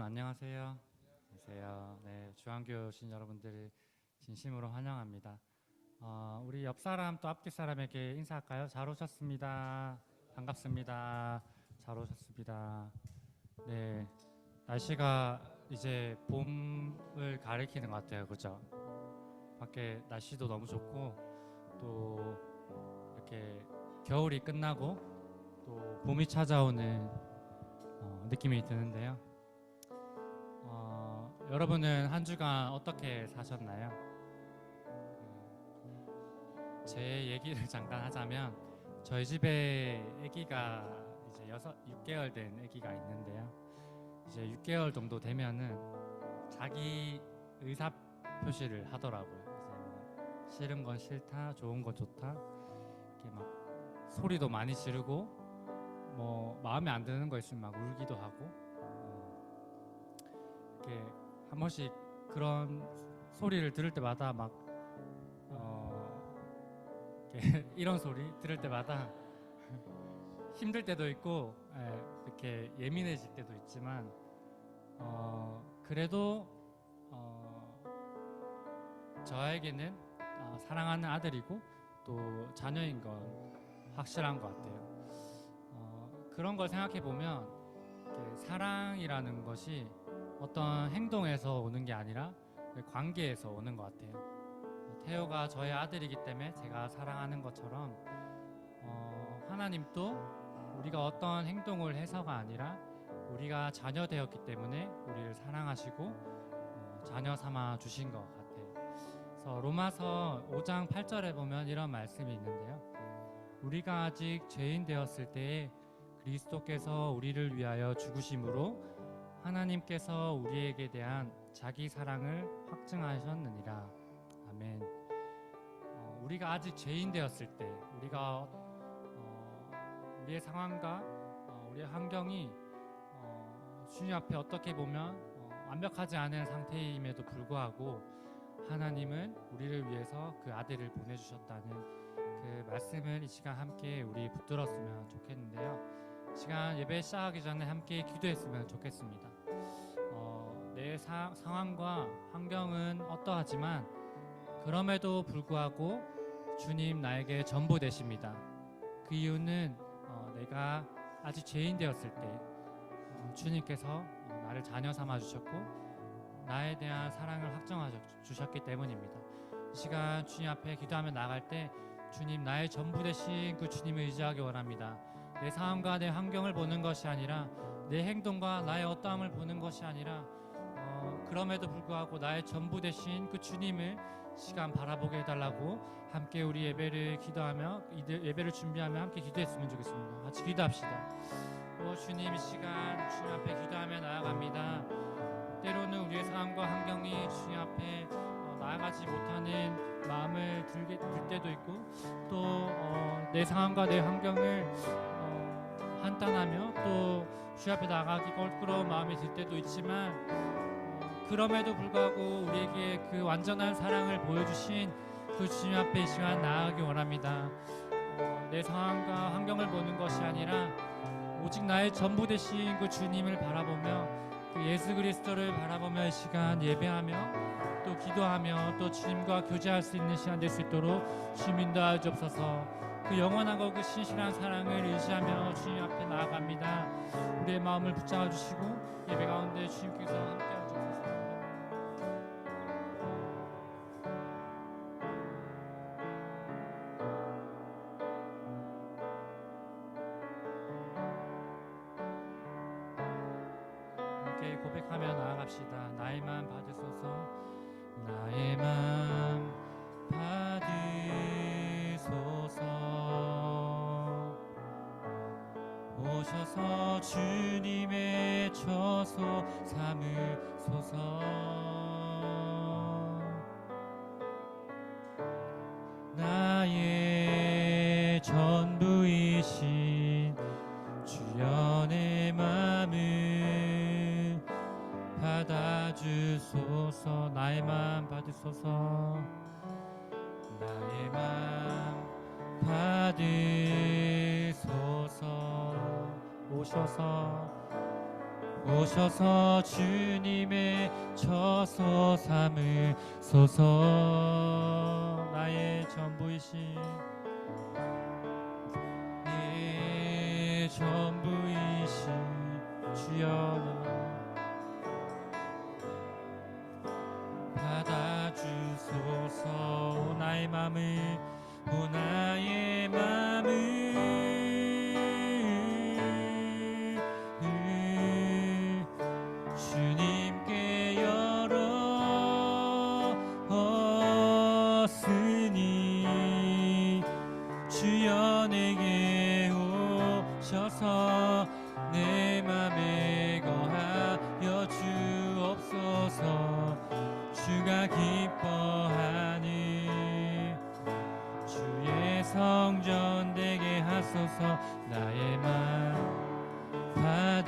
안녕하세요. 안녕하세요. 네, 주한교 신 여러분들 진심으로 환영합니다. 우리 옆 사람 또 앞뒤 사람에게 인사할까요? 잘 오셨습니다. 반갑습니다. 잘 오셨습니다. 네, 날씨가 이제 봄을 가리키는 것 같아요. 그죠? 밖에 날씨도 너무 좋고 또 이렇게 겨울이 끝나고 또 봄이 찾아오는 느낌이 드는데요. 여러분은 한 주간 어떻게 사셨나요? 제 얘기를 잠깐 하자면 저희 집에 아기가 이제 6개월 된 아기가 있는데요. 이제 6개월 정도 되면은 자기 의사 표시를 하더라고요. 이제 뭐 싫은 건 싫다, 좋은 건 좋다. 이렇게 막 소리도 많이 지르고 뭐 마음에 안 드는 거 있으면 막 울기도 하고 이렇게 한 번씩 그런 소리를 들을 때마다 막 이렇게 이런 소리 들을 때마다 힘들 때도 있고 이렇게 예민해질 때도 있지만 그래도 저에게는 사랑하는 아들이고 또 자녀인 건 확실한 것 같아요. 그런 걸 생각해 보면 사랑이라는 것이 어떤 행동에서 오는 게 아니라 관계에서 오는 것 같아요. 태호가 저의 아들이기 때문에 제가 사랑하는 것처럼 하나님도 우리가 어떤 행동을 해서가 아니라 우리가 자녀 되었기 때문에 우리를 사랑하시고 자녀 삼아 주신 것 같아요. 그래서 로마서 5장 8절에 보면 이런 말씀이 있는데요. 우리가 아직 죄인 되었을 때에 그리스도께서 우리를 위하여 죽으심으로 하나님께서 우리에게 대한 자기 사랑을 확증하셨느니라. 아멘. 우리가 아직 죄인 되었을 때 우리가 우리의 상황과 우리의 환경이 주님 앞에 어떻게 보면 완벽하지 않은 상태임에도 불구하고 하나님은 우리를 위해서 그 아들을 보내주셨다는 그 말씀을 이 시간 함께 우리 붙들었으면 좋겠는데요. 시간 예배 시작하기 전에 함께 기도했으면 좋겠습니다. 내 상황과 환경은 어떠하지만 그럼에도 불구하고 주님 나에게 전부 되십니다. 그 이유는 내가 아직 죄인 되었을 때 주님께서 나를 자녀 삼아 주셨고 나에 대한 사랑을 확정하여 주셨기 때문입니다. 이 시간 주님 앞에 기도하며 나아갈 때 주님 나의 전부 되신 그 주님을 의지하기 원합니다. 내 상황과 내 환경을 보는 것이 아니라 내 행동과 나의 어떠함을 보는 것이 아니라 그럼에도 불구하고 나의 전부 되신 그 주님을 시간 바라보게 해달라고 함께 우리 예배를 기도하며 예배를 준비하며 함께 기도했으면 좋겠습니다. 같이 기도합시다. 주님 이 시간 주님 앞에 기도하며 나아갑니다. 때로는 우리의 상황과 환경이 주님 앞에 나아가지 못하는 마음을 들 때도 있고 또 내 상황과 내 환경을 한탄하며 또 주 앞에 나가기 껄끄러운 마음이 들 때도 있지만 그럼에도 불구하고 우리에게 그 완전한 사랑을 보여주신 그 주님 앞에 이 시간 나아가기 원합니다. 내 상황과 환경을 보는 것이 아니라 오직 나의 전부 되신 그 주님을 바라보며 그 예수 그리스도를 바라보며 이 시간 예배하며 또 기도하며 또 주님과 교제할 수 있는 시간 될 수 있도록 주님 인도하여 주옵소서. 그 영원하고 그 신실한 사랑을 의지하며 주님 앞에 나아갑니다. 우리의 마음을 붙잡아 주시고 예배 가운데 주님께서 함께하여 주옵소서. 함께 고백하며 나아갑시다. 나의 마음 받으소서. 나의 마음 받으소서. 오셔서 주님의 처소 삼으소서. 나의 전부이신 주여 내 마음을 받아주소서. 나의 마음 받으소서. 나의 마음 받으소서. 오셔서 오셔서 주님의 처소 삼으소서. 나의 전부이신 내 전부이신 주여 받아주소서. 나의 맘을 나의 맘을 주님께 열었으니 주여 내게 오셔서 내 맘에 거하여 주옵소서. 주가 기뻐하니 주의 성전 되게 하소서. 나의 맘 받으소서.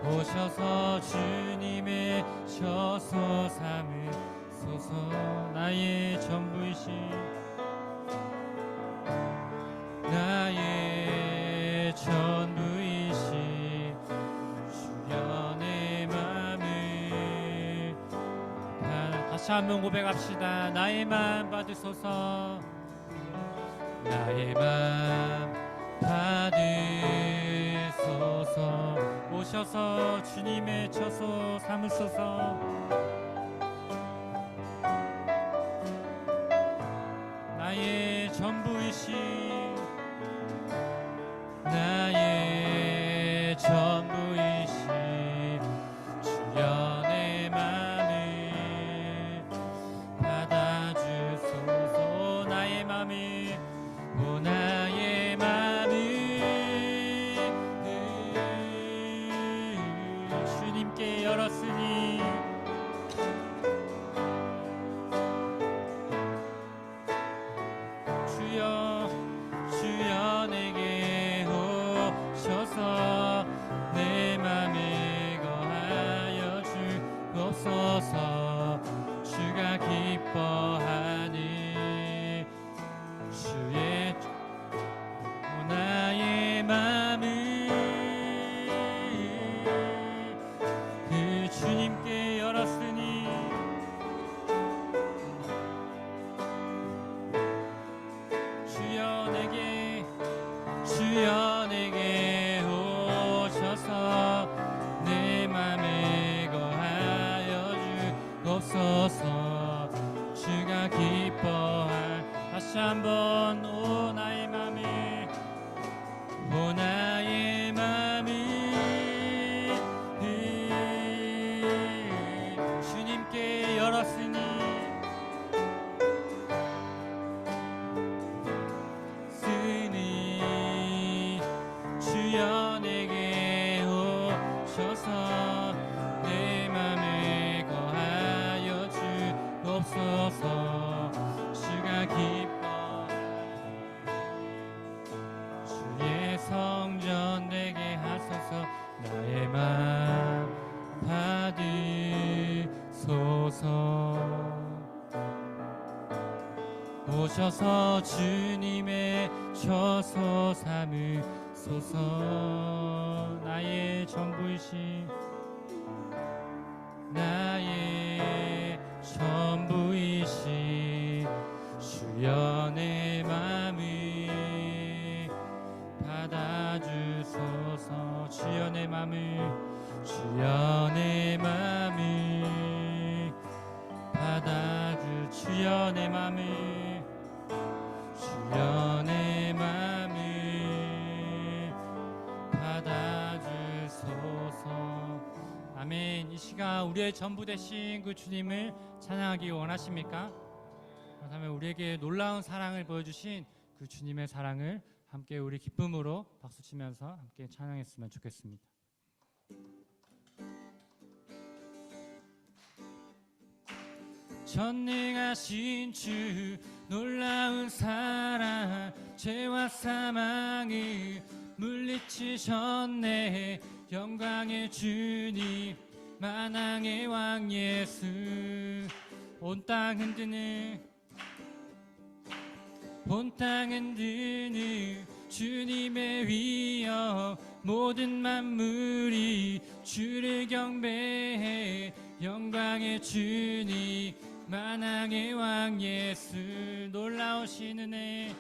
오셔서 주님의 처소 삼으소서. 나의 전부이신 나의 전부이신 주여 내 맘을 다시 한번 고백합시다. 나의 맘 받으소서. 나의 맘 받으소서. 오셔서 주님의 처소 삼으소서. 나의 전부이신 나의 전부이신 주여 내 맘을 받아주소서. 나의 맘을 나의 맘을 주님께 열었으니 주여 내게 오셔서 내 맘에 거하여 주옵소서. 주가 기뻐하니 주의 나의 맘을 그 주님께 열었으니 주여 내게 오셔서 내 맘에 거하여 주옵소서. 주가 기뻐할 다시 한번 오 나의 맘을 오 나의 맘을 주님께 열었으니 주여 내게 오셔서 내 맘에 거하여 주옵소서. 주가 기뻐 주의 성전 되게 하소서. 나의 맘 받으소서. 오셔서 주님의 처소 삼으소서. 나의 전부이신 나의 전부이신 주여 내 맘을 받아주소서. 주여 내 맘을 주여 내 맘을 주여 내 맘을 주여 내 맘을 받아주소서. 아멘. 이 시간 우리의 전부 되신 그 주님을 찬양하기 원하십니까? 그렇다면 우리에게 놀라운 사랑을 보여주신 그 주님의 사랑을 함께 우리 기쁨으로 박수치면서 함께 찬양했으면 좋겠습니다. 전능하신 주 놀라운 사랑 죄와 사망을 물리치셨네. 영광의 주님 만왕의 왕 예수 온 땅 흔드는 주님의 위엄 모든 만물이 주를 경배해 영광의 주님 만왕의 왕 예수 놀라우신 은혜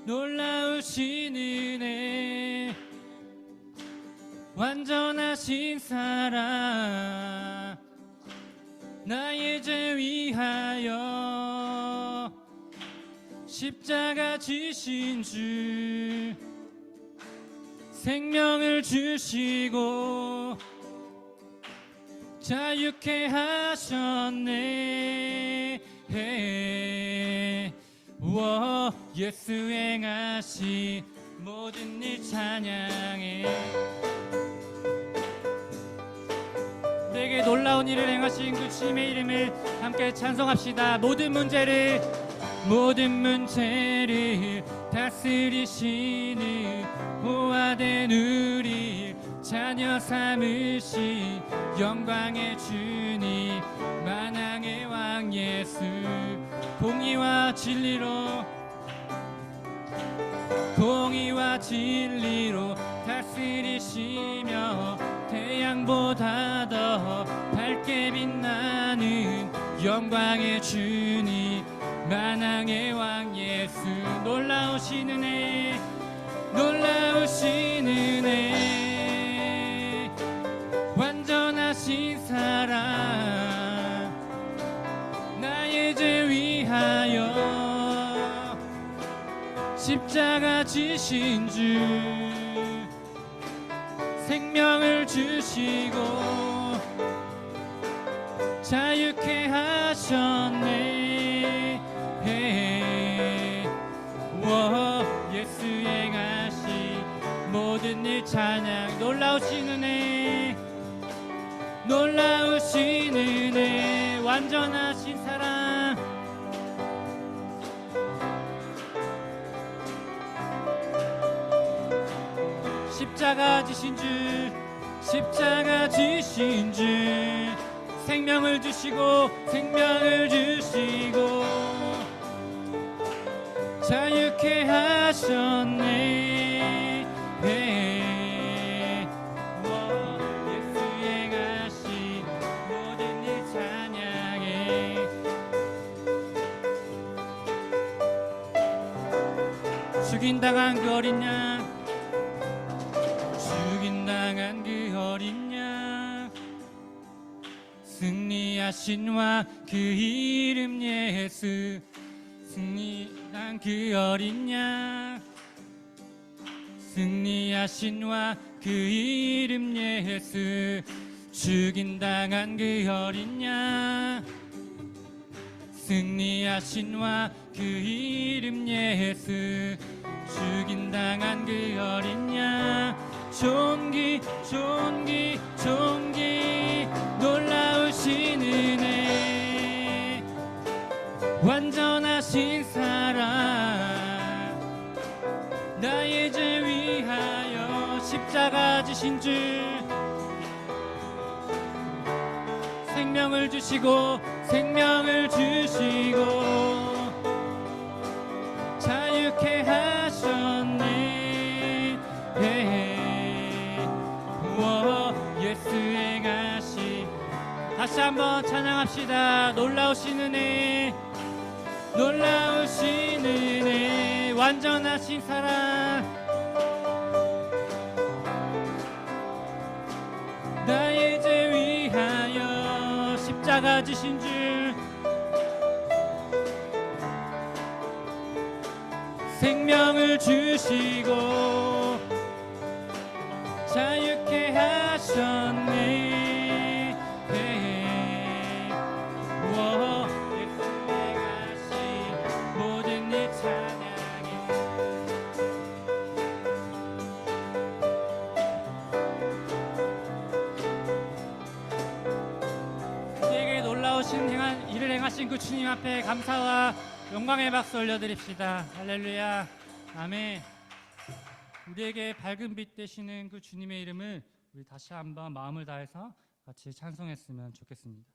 놀라우신 은혜 완전하신 사랑 나의 죄 위하여 십자가 지신 주 생명을 주시고 자유케 하셨네 예수 행하신 모든 일 찬양해 내게 놀라운 일을 행하신 그 주님의 이름을 함께 찬송합시다. 모든 문제를 다스리시는 보화된 우리 자녀 삼으신 영광의 주님 만왕의 왕 예수 공의와 진리로 다스리시며 태양보다 더 밝게 빛나는 영광의 주님 만왕의 왕 예수 놀라우신 은혜 완전하신 사랑 나의 죄 위하여 십자가 지신 주 생명을 주시고 자유케 하셨네 예수 행하신 모든 일 찬양 놀라우신 은혜 완전하신 사랑 십자가 지신 주 생명을 주시고 자유케 하셨네 예수 행하신 모든 일 찬양해 죽임당한 그 어린 양 승리하신 왕 그 이름 예수 승리한 그 어린 양 승리하신 왕 그 이름 예수 죽임당한 그 어린 양 승리하신 왕 그 이름 예수 죽임당한 그 어린 양 존귀 놀라우신 은혜 완전하신 사랑 나의 죄 위하여 십자가 지신 주 생명을 주시고 자유케 하셨네 예수 행하신 다시 한번 찬양합시다. 놀라우신 은혜 완전하신 사랑 나의 죄 위하여 십자가 지신 주 생명을 주시고 자유케 하셨네 예수 행하신 모든 일 찬양해 우리에게 놀라우신 일을 행하신 그 주님 앞에 감사와 영광의 박수 올려드립시다. 할렐루야 아멘. 우리에게 밝은 빛 되시는 그 주님의 이름을 우리 다시 한번 마음을 다해서 같이 찬송했으면 좋겠습니다.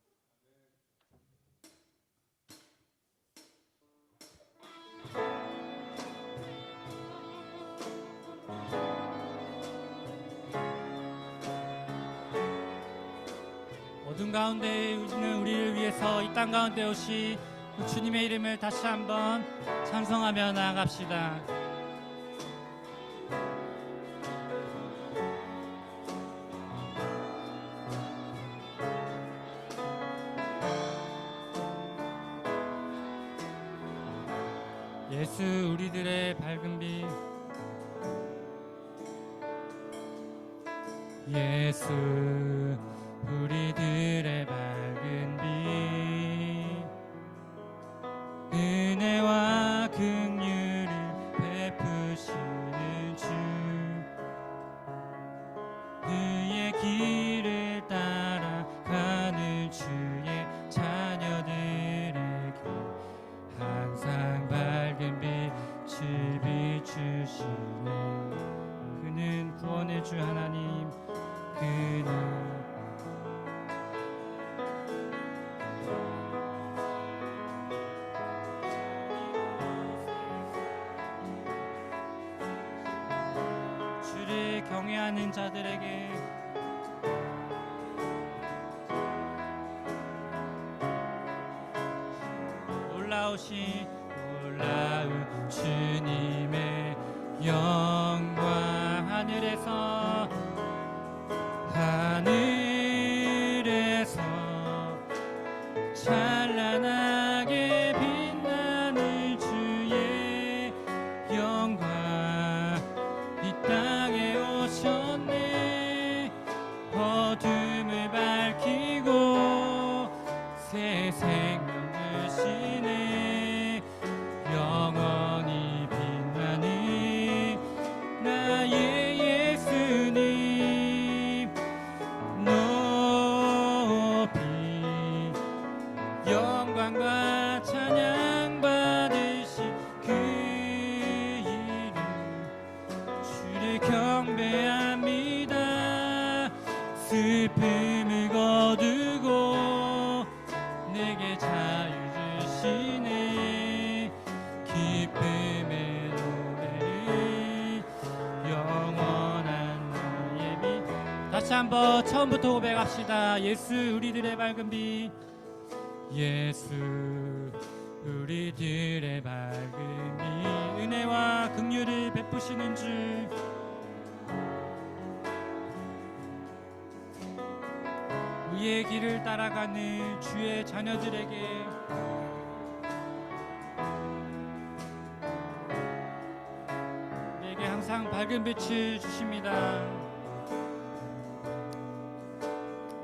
어둠 가운데 있는 우리를 위해서 이 땅 가운데 오신 그 주님의 이름을 다시 한번 찬송하며 나아갑시다. 예수 우리들의 밝은 빛, 예수 우리들의 밝은 빛, 은혜와 긍휼을 베푸시는 주, 그의 길을 따라가는 주의 자녀들에게 항상 밝은 빛을 비추시네. 그는 구원의 주 하나님, 그는 주를 경외하는 자들에게 놀라운 주님의 영광, 하늘에서 찬란하게 빛나는 주의 영광, 이 땅에 오셨네. 어둠을 밝히고 새 생명 주시네. 영원히 빛나는 나의 예수님, 높이 영광과 찬양 받으신 그 이름, 주를 경배합니다. 슬픔을 거두고 내게 자유 주시네. 기쁨의 노래를 영원한 나의 빛. 다시 한번 처음부터 고백합시다. 예수 우리들의 밝은 빛, 예수 우리들의 밝은 빛, 은혜와 긍휼을 베푸시는 주, 의의 길을 따라가는 주의 자녀들에게 내게 항상 밝은 빛을 주십니다.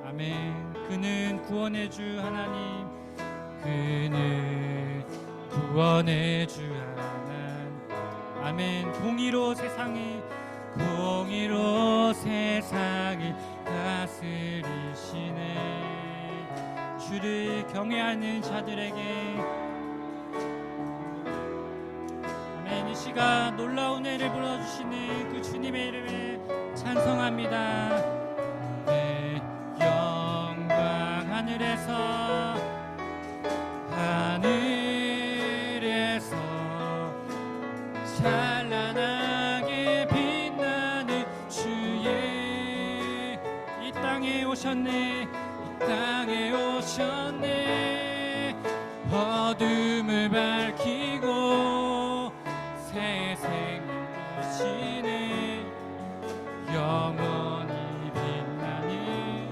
아멘. 그는 구원의 주 하나님, 그는 구원의 주 하나님. 아멘. 공의로 세상을 다스리시네. 주를 경외하는 자들에게 아멘. 이 시간 놀라운 은혜를 불어주시는 그 주님의 이름을 찬송합니다. 네, 영광 하늘에서 찬란하게 빛나는 주의 이 땅에 오셨네. 이 땅에 오셨네. 어둠을 밝히고 새 생명 주시네. 영원히 빛나는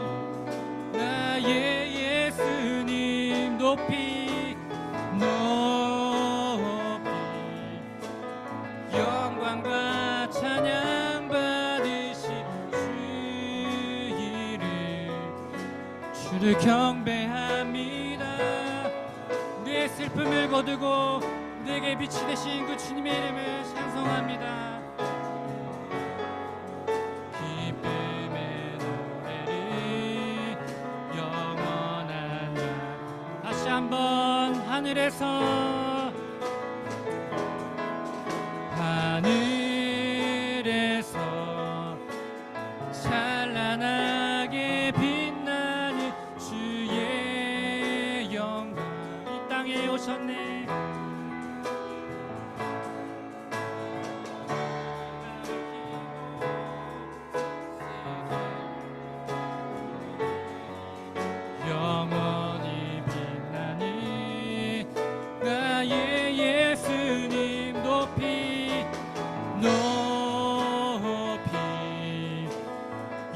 나의 예수님, 높이 영광과 찬양 받으신 주 이름, 주를 경배합니다. 우리의 슬픔을 거두고 우리에게 빛이 되신 그 주님의 이름을 찬송합니다. 기쁨의 노래를 영원한 날. 다시 한번 하늘에서 찬란하게 빛나는 주의 영광, 이 땅에 오셨네.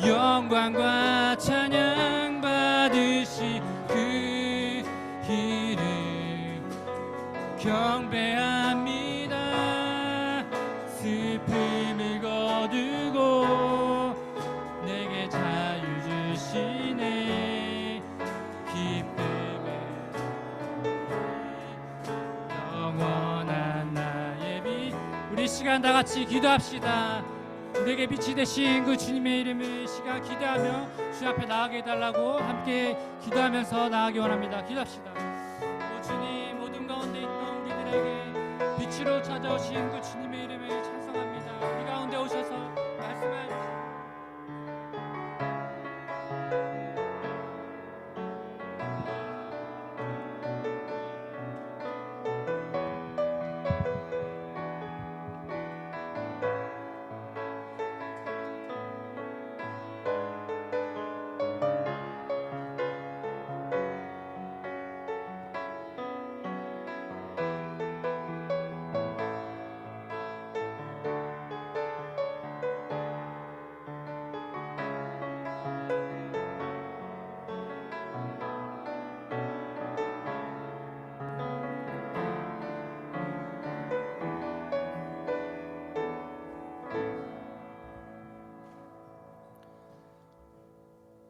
영광과 찬양 받으시 그 이름 경배합니다. 슬픔을 거두고 내게 자유 주시네. 기쁨을 영원한 나의 빛. 우리 시간 다 같이 기도합시다. 우리에게 빛이 되신 그 주님의 이름을 시간 기대하며 주 앞에 나가게 해달라고 함께 기도하면서 나가기 원합니다. 기도합시다. 오 주님, 모든 가운데 있던 우리들에게 빛으로 찾아오신 그 주님의 이름을 찬송합니다. 우리 가운데 오셔서 말씀하여 주시옵소서.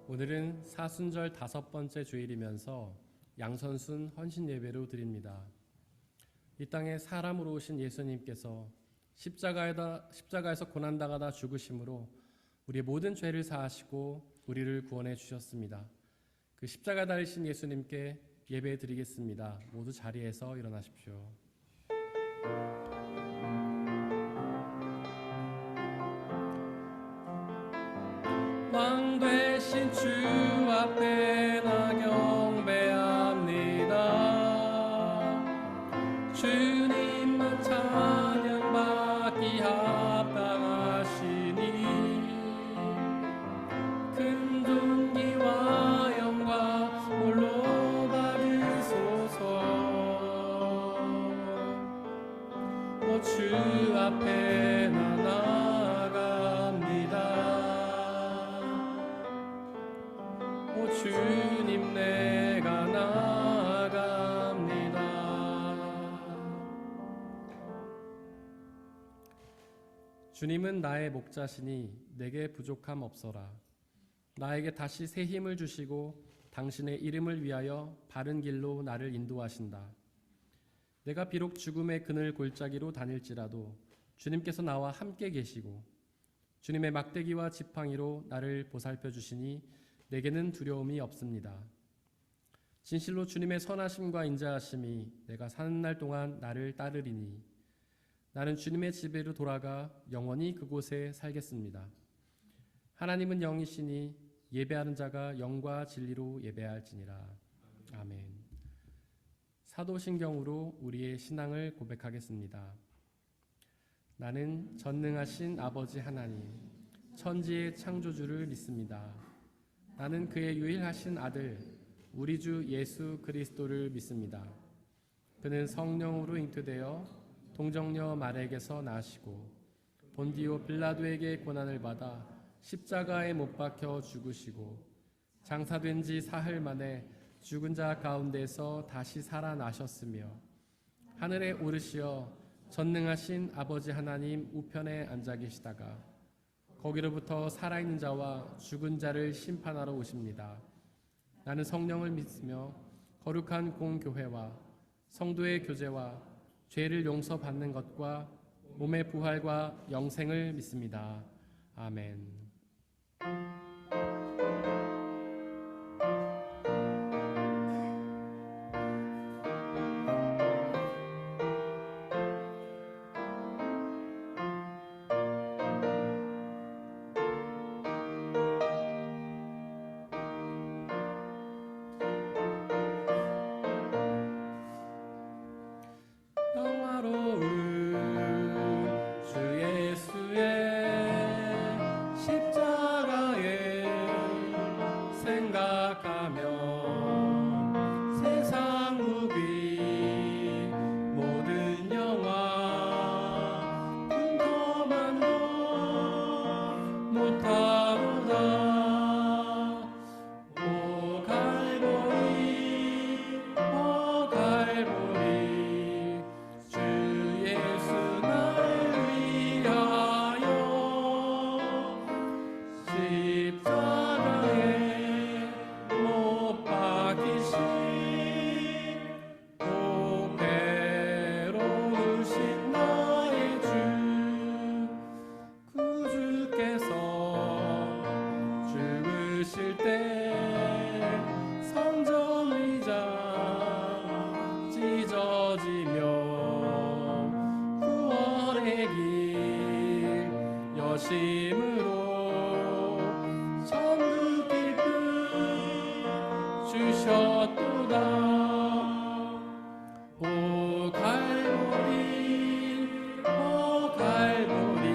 오늘은 사순절 5번째 주일이면서 양선순 헌신 예배로 드립니다. 이 땅에 사람으로 오신 예수님께서 십자가에서 고난당하다 죽으심으로 우리의 모든 죄를 사하시고 우리를 구원해 주셨습니다. 그 십자가 달리신 예수님께 예배 드리겠습니다. 모두 자리에서 일어나십시오. 왕 되신 주 앞에 나 경배합니다. 주님만 찬양받기 합당하시니 큰 존귀와 영광 홀로 받으소서. 오 주 앞에 나 주님 내가 나아갑니다. 주님은 나의 목자시니 내게 부족함 없어라. 나에게 다시 새 힘을 주시고 당신의 이름을 위하여 바른 길로 나를 인도하신다. 내가 비록 죽음의 그늘 골짜기로 다닐지라도 주님께서 나와 함께 계시고 주님의 막대기와 지팡이로 나를 보살펴 주시니 내게는 두려움이 없습니다. 진실로 주님의 선하심과 인자하심이 내가 사는 날 동안 나를 따르리니 나는 주님의 집으로 돌아가 영원히 그곳에 살겠습니다. 하나님은 영이시니 예배하는 자가 영과 진리로 예배할지니라. 아멘. 사도신경으로 우리의 신앙을 고백하겠습니다. 나는 전능하신 아버지 하나님, 천지의 창조주를 믿습니다. 나는 그의 유일하신 아들 우리 주 예수 그리스도를 믿습니다. 그는 성령으로 잉태되어 동정녀 마리아에게서 나시고 본디오 빌라도에게 고난을 받아 십자가에 못 박혀 죽으시고 장사된 지 사흘 만에 죽은 자 가운데서 다시 살아나셨으며 하늘에 오르시어 전능하신 아버지 하나님 우편에 앉아 계시다가 거기로부터 살아있는 자와 죽은 자를 심판하러 오십니다. 나는 성령을 믿으며 거룩한 공교회와 성도의 교제와 죄를 용서받는 것과 몸의 부활과 영생을 믿습니다. 아멘. 못하다 십자가에 못 박히신 보배로우신 나의 주 구주께서 죽으실 때 성전 의자 찢어지며 구원의 길 여심으로 천국 기쁨 주셨도다. 오 갈보리 오 갈보리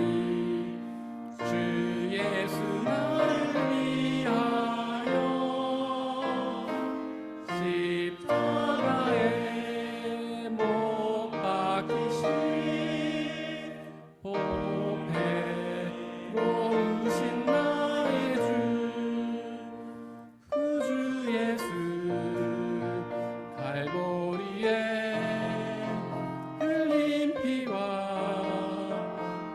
주 예수 나를 위하여 십자가에 못 박히신 보배로우신 나의 주 구주 예수 갈보리에 흘린 피와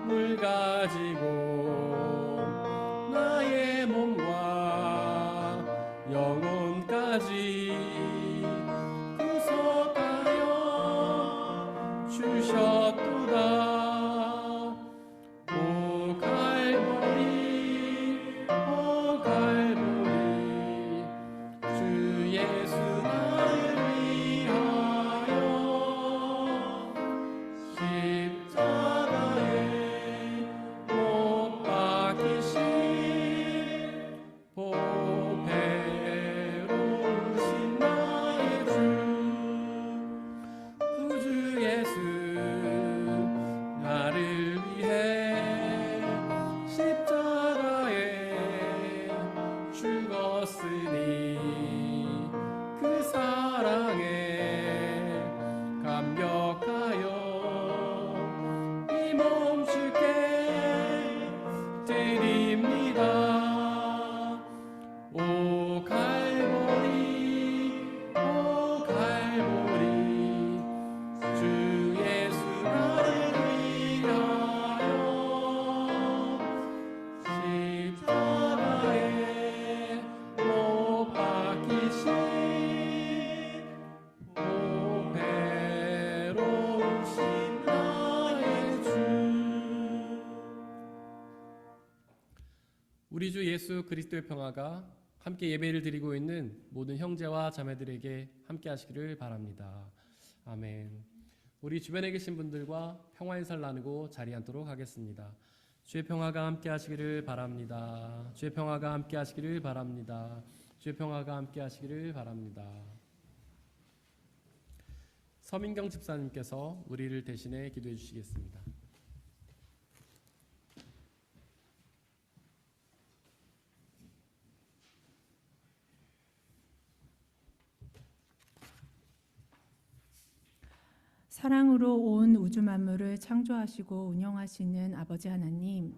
물 가지고 나의 몸과 영혼까지 구속하여 주셨도다. 오 갈보리 오 갈보리 주 예수 나를 위하여 십자가에 못 박히신 보배로우신 나의 주 구주 예수 나를 위해 십자가에 죽었으니 그 사랑에 감격하여 이 몸 주께 드립니다. 오 갈보리 오 갈보리 주 예수 나를 위하여 십자가에 못 박히신 보배로우신 나의 주. 우리 주 예수 그리스도의 평화가 함께 예배를 드리고 있는 모든 형제와 자매들에게 함께 하시기를 바랍니다. 아멘. 우리 주변에 계신 분들과 평화 인사를 나누고 자리에 앉도록 하겠습니다. 주의 평화가 함께 하시기를 바랍니다. 주의 평화가 함께 하시기를 바랍니다. 주의 평화가 함께 하시기를 바랍니다. 서민경 집사님께서 우리를 대신해 기도해 주시겠습니다. 사랑으로 온 우주 만물을 창조하시고 운영하시는 아버지 하나님,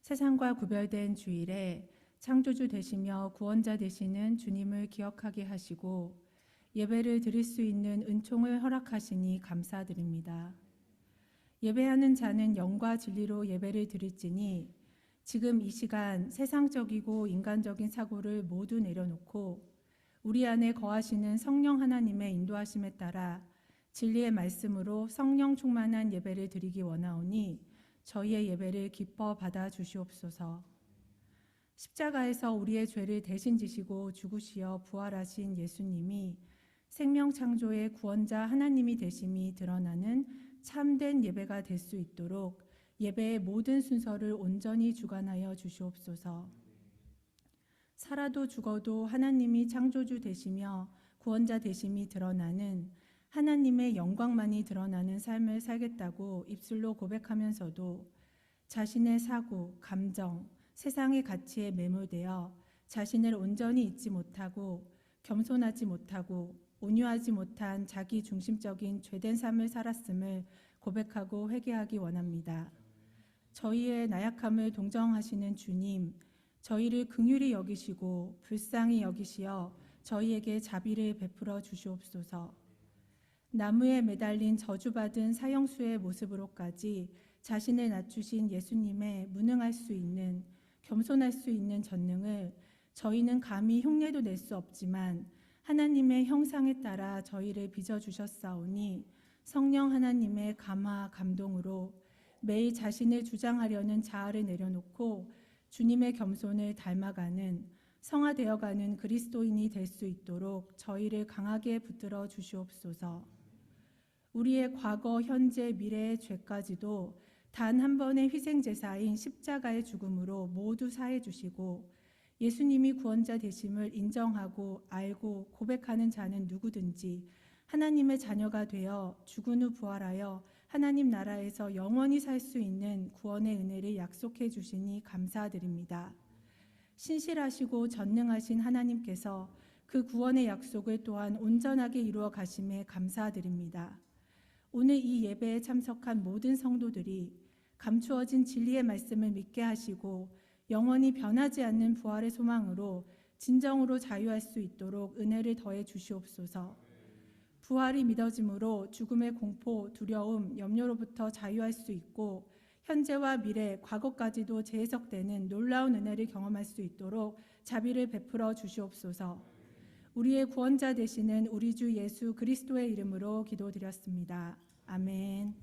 세상과 구별된 주일에 창조주 되시며 구원자 되시는 주님을 기억하게 하시고 예배를 드릴 수 있는 은총을 허락하시니 감사드립니다. 예배하는 자는 영과 진리로 예배를 드릴지니 지금 이 시간 세상적이고 인간적인 사고를 모두 내려놓고 우리 안에 거하시는 성령 하나님의 인도하심에 따라 진리의 말씀으로 성령 충만한 예배를 드리기 원하오니 저희의 예배를 기뻐 받아 주시옵소서. 십자가에서 우리의 죄를 대신 지시고 죽으시어 부활하신 예수님이 생명 창조의 구원자 하나님이 되심이 드러나는 참된 예배가 될 수 있도록 예배의 모든 순서를 온전히 주관하여 주시옵소서. 살아도 죽어도 하나님이 창조주 되시며 구원자 되심이 드러나는 하나님의 영광만이 드러나는 삶을 살겠다고 입술로 고백하면서도 자신의 사고, 감정, 세상의 가치에 매몰되어 자신을 온전히 잊지 못하고 겸손하지 못하고 온유하지 못한 자기 중심적인 죄된 삶을 살았음을 고백하고 회개하기 원합니다. 저희의 나약함을 동정하시는 주님, 저희를 긍휼히 여기시고 불쌍히 여기시어 저희에게 자비를 베풀어 주시옵소서. 나무에 매달린 저주받은 사형수의 모습으로까지 자신을 낮추신 예수님의 무능할 수 있는 겸손할 수 있는 전능을 저희는 감히 흉내도 낼 수 없지만 하나님의 형상에 따라 저희를 빚어주셨사오니 성령 하나님의 감화 감동으로 매일 자신을 주장하려는 자아를 내려놓고 주님의 겸손을 닮아가는 성화되어가는 그리스도인이 될 수 있도록 저희를 강하게 붙들어 주시옵소서. 우리의 과거, 현재, 미래의 죄까지도 단 한 번의 희생제사인 십자가의 죽음으로 모두 사해 주시고 예수님이 구원자 되심을 인정하고 알고 고백하는 자는 누구든지 하나님의 자녀가 되어 죽은 후 부활하여 하나님 나라에서 영원히 살 수 있는 구원의 은혜를 약속해 주시니 감사드립니다. 신실하시고 전능하신 하나님께서 그 구원의 약속을 또한 온전하게 이루어 가심에 감사드립니다. 오늘 이 예배에 참석한 모든 성도들이 감추어진 진리의 말씀을 믿게 하시고 영원히 변하지 않는 부활의 소망으로 진정으로 자유할 수 있도록 은혜를 더해 주시옵소서. 부활이 믿어짐으로 죽음의 공포, 두려움, 염려로부터 자유할 수 있고 현재와 미래, 과거까지도 재해석되는 놀라운 은혜를 경험할 수 있도록 자비를 베풀어 주시옵소서. 우리의 구원자 되시는 우리 주 예수 그리스도의 이름으로 기도드렸습니다. 아멘.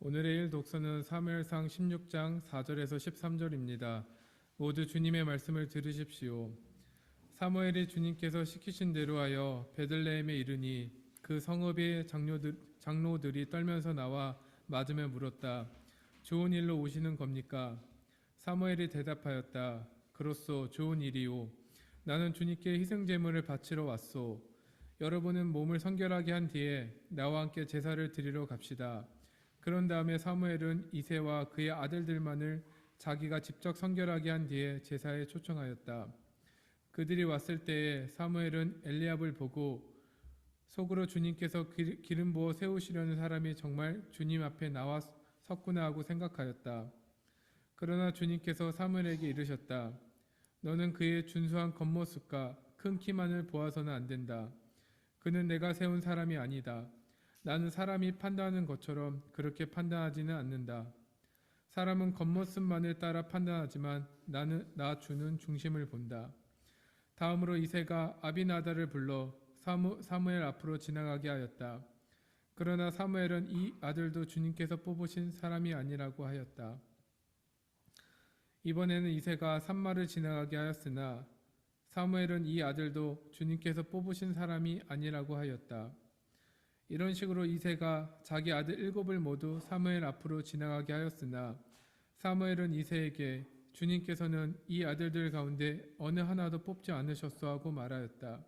오늘의 일 독서는 사무엘상 16장 4절에서 13절입니다. 모두 주님의 말씀을 들으십시오. 사무엘이 주님께서 시키신 대로 하여 베들레헴에 이르니 그 성읍의 장로들이 떨면서 나와 맞으며 물었다. 좋은 일로 오시는 겁니까? 사무엘이 대답하였다. 그렇소, 좋은 일이요. 나는 주님께 희생제물을 바치러 왔소. 여러분은 몸을 성결하게 한 뒤에 나와 함께 제사를 드리러 갑시다. 그런 다음에 사무엘은 이새와 그의 아들들만을 자기가 직접 성결하게 한 뒤에 제사에 초청하였다. 그들이 왔을 때에 사무엘은 엘리압을 보고 속으로 주님께서 기름 부어 세우시려는 사람이 정말 주님 앞에 나와 섰구나 하고 생각하였다. 그러나 주님께서 사무엘에게 이르셨다. 너는 그의 준수한 겉모습과 큰 키만을 보아서는 안 된다. 그는 내가 세운 사람이 아니다. 나는 사람이 판단하는 것처럼 그렇게 판단하지는 않는다. 사람은 겉모습만을 따라 판단하지만 나는 나 주는 중심을 본다. 다음으로 이새가 아비나다를 불러 사무엘 앞으로 지나가게 하였다. 그러나 사무엘은 이 아들도 주님께서 뽑으신 사람이 아니라고 하였다. 이번에는 이새가 산마를 지나가게 하였으나 사무엘은 이 아들도 주님께서 뽑으신 사람이 아니라고 하였다. 이런 식으로 이새가 자기 아들 7을 모두 사무엘 앞으로 지나가게 하였으나 사무엘은 이새에게 주님께서는 이 아들들 가운데 어느 하나도 뽑지 않으셨소 하고 말하였다.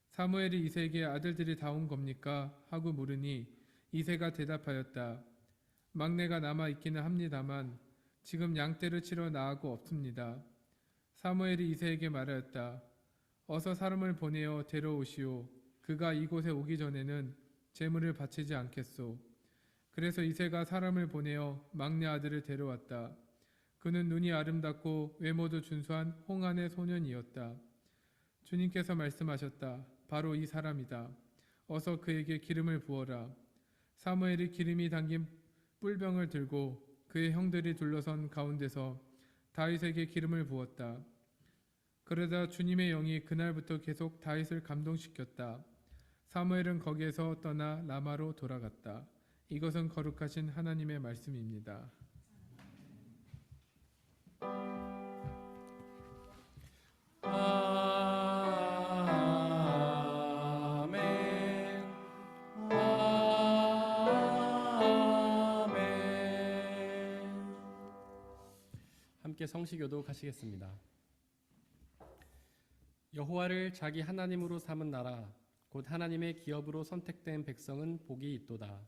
사무엘이 이새에게 아들들이 다 온 겁니까? 하고 물으니 이새가 대답하였다. 막내가 남아 있기는 합니다만 지금 양떼를 치러 나가고 없습니다. 사무엘이 이새에게 말하였다. 어서 사람을 보내어 데려오시오. 그가 이곳에 오기 전에는 제물을 바치지 않겠소. 그래서 이새가 사람을 보내어 막내 아들을 데려왔다. 그는 눈이 아름답고 외모도 준수한 홍안의 소년이었다. 주님께서 말씀하셨다. 바로 이 사람이다. 어서 그에게 기름을 부어라. 사무엘이 기름이 담긴 뿔병을 들고 그의 형들이 둘러선 가운데서 다윗에게 기름을 부었다. 그러다 주님의 영이 그날부터 계속 다윗을 감동시켰다. 사무엘은 거기에서 떠나 라마로 돌아갔다. 이것은 거룩하신 하나님의 말씀입니다. 아멘. 아멘. 함께 성시교도 가시겠습니다. 여호와를 자기 하나님으로 삼은 나라 곧 하나님의 기업으로 선택된 백성은 복이 있도다.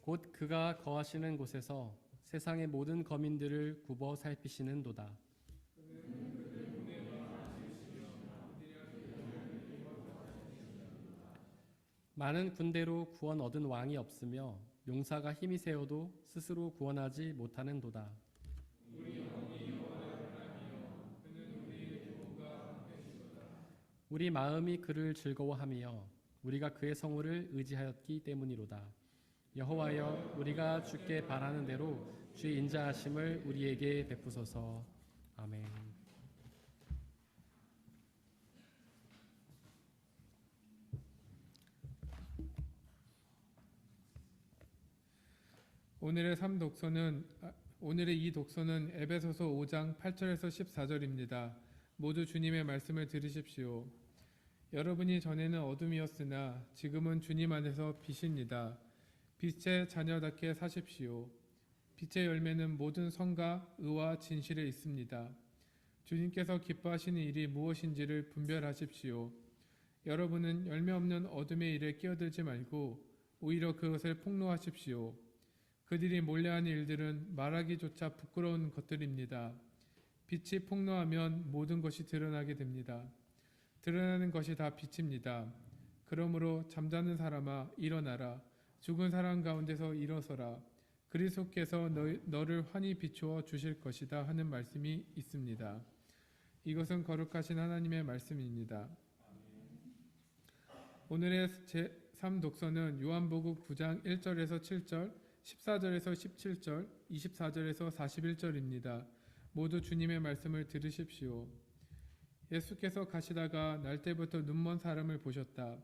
곧 그가 거하시는 곳에서 세상의 모든 거민들을 굽어 살피시는도다. 많은 군대로 구원 얻은 왕이 없으며 용사가 힘이 세어도 스스로 구원하지 못하는도다. 우리 마음이 그를 즐거워하며 우리가 그의 성호를 의지하였기 때문이로다. 여호와여, 우리가 주께 바라는 대로 주의 인자하심을 우리에게 베푸소서. 아멘. 오늘의 이 독서는 에베소서 5장 8절에서 14절입니다. 모두 주님의 말씀을 들으십시오. 여러분이 전에는 어둠이었으나 지금은 주님 안에서 빛입니다. 빛의 자녀답게 사십시오. 빛의 열매는 모든 선과 의와 진실에 있습니다. 주님께서 기뻐하시는 일이 무엇인지를 분별하십시오. 여러분은 열매 없는 어둠의 일에 끼어들지 말고 오히려 그것을 폭로하십시오. 그들이 몰래하는 일들은 말하기조차 부끄러운 것들입니다. 빛이 폭로하면 모든 것이 드러나게 됩니다. 드러나는 것이 다 빛입니다. 그러므로 잠자는 사람아 일어나라. 죽은 사람 가운데서 일어서라. 그리스도께서 너를 환히 비추어 주실 것이다 하는 말씀이 있습니다. 이것은 거룩하신 하나님의 말씀입니다. 오늘의 제3 독서는 요한복음 9장 1절에서 7절, 14절에서 17절, 24절에서 41절입니다. 모두 주님의 말씀을 들으십시오. 예수께서 가시다가 날 때부터 눈먼 사람을 보셨다.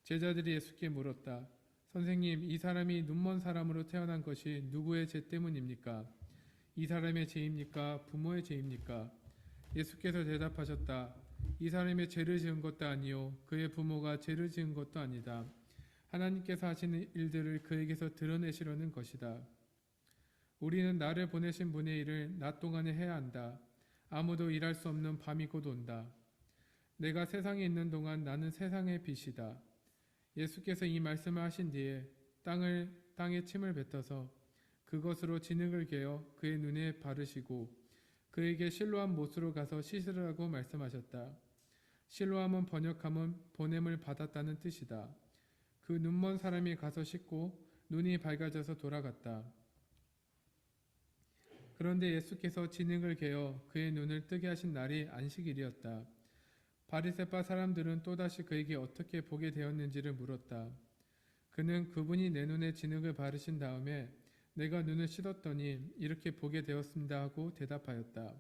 제자들이 예수께 물었다. 선생님, 이 사람이 눈먼 사람으로 태어난 것이 누구의 죄 때문입니까? 이 사람의 죄입니까? 부모의 죄입니까? 예수께서 대답하셨다. 이 사람의 죄를 지은 것도 아니요 그의 부모가 죄를 지은 것도 아니다. 하나님께서 하시는 일들을 그에게서 드러내시려는 것이다. 우리는 나를 보내신 분의 일을 낮 동안에 해야 한다. 아무도 일할 수 없는 밤이 곧 온다. 내가 세상에 있는 동안 나는 세상의 빛이다. 예수께서 이 말씀을 하신 뒤에 땅에 침을 뱉어서 그것으로 진흙을 개어 그의 눈에 바르시고 그에게 실로암 못으로 가서 씻으라고 말씀하셨다. 실로암은 번역하면 보냄을 받았다는 뜻이다. 그 눈먼 사람이 가서 씻고 눈이 밝아져서 돌아갔다. 그런데 예수께서 진흙을 개어 그의 눈을 뜨게 하신 날이 안식일이었다. 바리새파 사람들은 또다시 그에게 어떻게 보게 되었는지를 물었다. 그는 그분이 내 눈에 진흙을 바르신 다음에 내가 눈을 씻었더니 이렇게 보게 되었습니다 하고 대답하였다.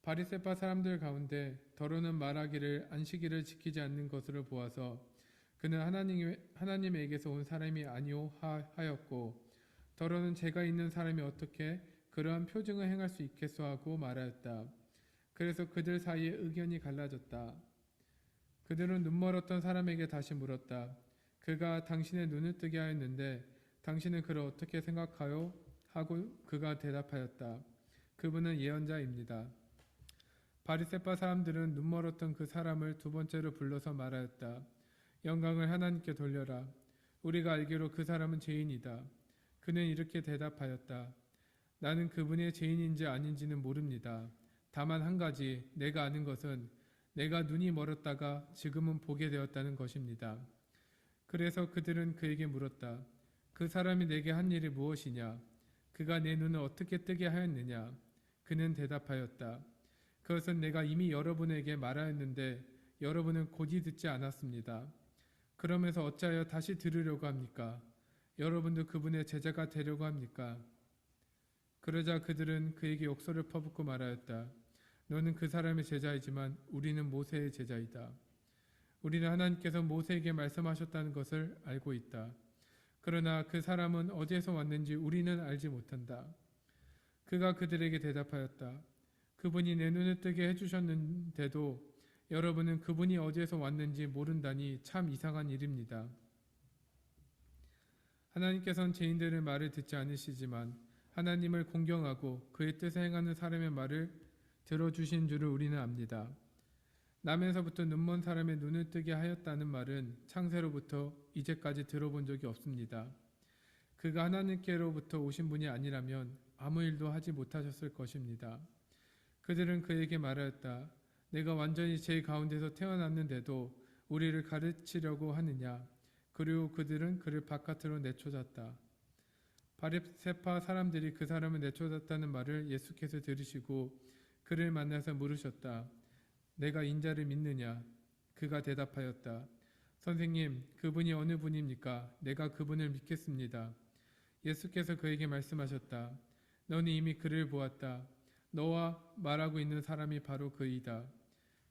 바리새파 사람들 가운데 더러는 말하기를 안식일을 지키지 않는 것으로 보아서 그는 하나님에게서 온 사람이 아니오 하였고 더러는 죄가 있는 사람이 어떻게 그러한 표징을 행할 수 있겠소 하고 말하였다. 그래서 그들 사이에 의견이 갈라졌다. 그들은 눈멀었던 사람에게 다시 물었다. 그가 당신의 눈을 뜨게 하였는데 당신은 그를 어떻게 생각하요? 하고 그가 대답하였다. 그분은 예언자입니다. 바리새파 사람들은 눈멀었던 그 사람을 두 번째로 불러서 말하였다. 영광을 하나님께 돌려라. 우리가 알기로 그 사람은 죄인이다. 그는 이렇게 대답하였다. 나는 그분의 죄인인지 아닌지는 모릅니다. 다만 한 가지 내가 아는 것은 내가 눈이 멀었다가 지금은 보게 되었다는 것입니다. 그래서 그들은 그에게 물었다. 그 사람이 내게 한 일이 무엇이냐? 그가 내 눈을 어떻게 뜨게 하였느냐? 그는 대답하였다. 그것은 내가 이미 여러분에게 말하였는데 여러분은 곧이 듣지 않았습니다. 그러면서 어찌하여 다시 들으려고 합니까? 여러분도 그분의 제자가 되려고 합니까? 그러자 그들은 그에게 욕설을 퍼붓고 말하였다. 너는 그 사람의 제자이지만 우리는 모세의 제자이다. 우리는 하나님께서 모세에게 말씀하셨다는 것을 알고 있다. 그러나 그 사람은 어디에서 왔는지 우리는 알지 못한다. 그가 그들에게 대답하였다. 그분이 내 눈을 뜨게 해주셨는데도 여러분은 그분이 어디에서 왔는지 모른다니 참 이상한 일입니다. 하나님께서는 죄인들의 말을 듣지 않으시지만 하나님을 공경하고 그의 뜻을 행하는 사람의 말을 들어주신 줄을 우리는 압니다. 남에서부터 눈먼 사람의 눈을 뜨게 하였다는 말은 창세로부터 이제까지 들어본 적이 없습니다. 그가 하나님께로부터 오신 분이 아니라면 아무 일도 하지 못하셨을 것입니다. 그들은 그에게 말하였다. 내가 완전히 죄 가운데서 태어났는데도 우리를 가르치려고 하느냐? 그리고 그들은 그를 바깥으로 내쫓았다. 바리새파 사람들이 그 사람을 내쫓았다는 말을 예수께서 들으시고 그를 만나서 물으셨다. 내가 인자를 믿느냐? 그가 대답하였다. 선생님, 그분이 어느 분입니까? 내가 그분을 믿겠습니다. 예수께서 그에게 말씀하셨다. 너는 이미 그를 보았다. 너와 말하고 있는 사람이 바로 그이다.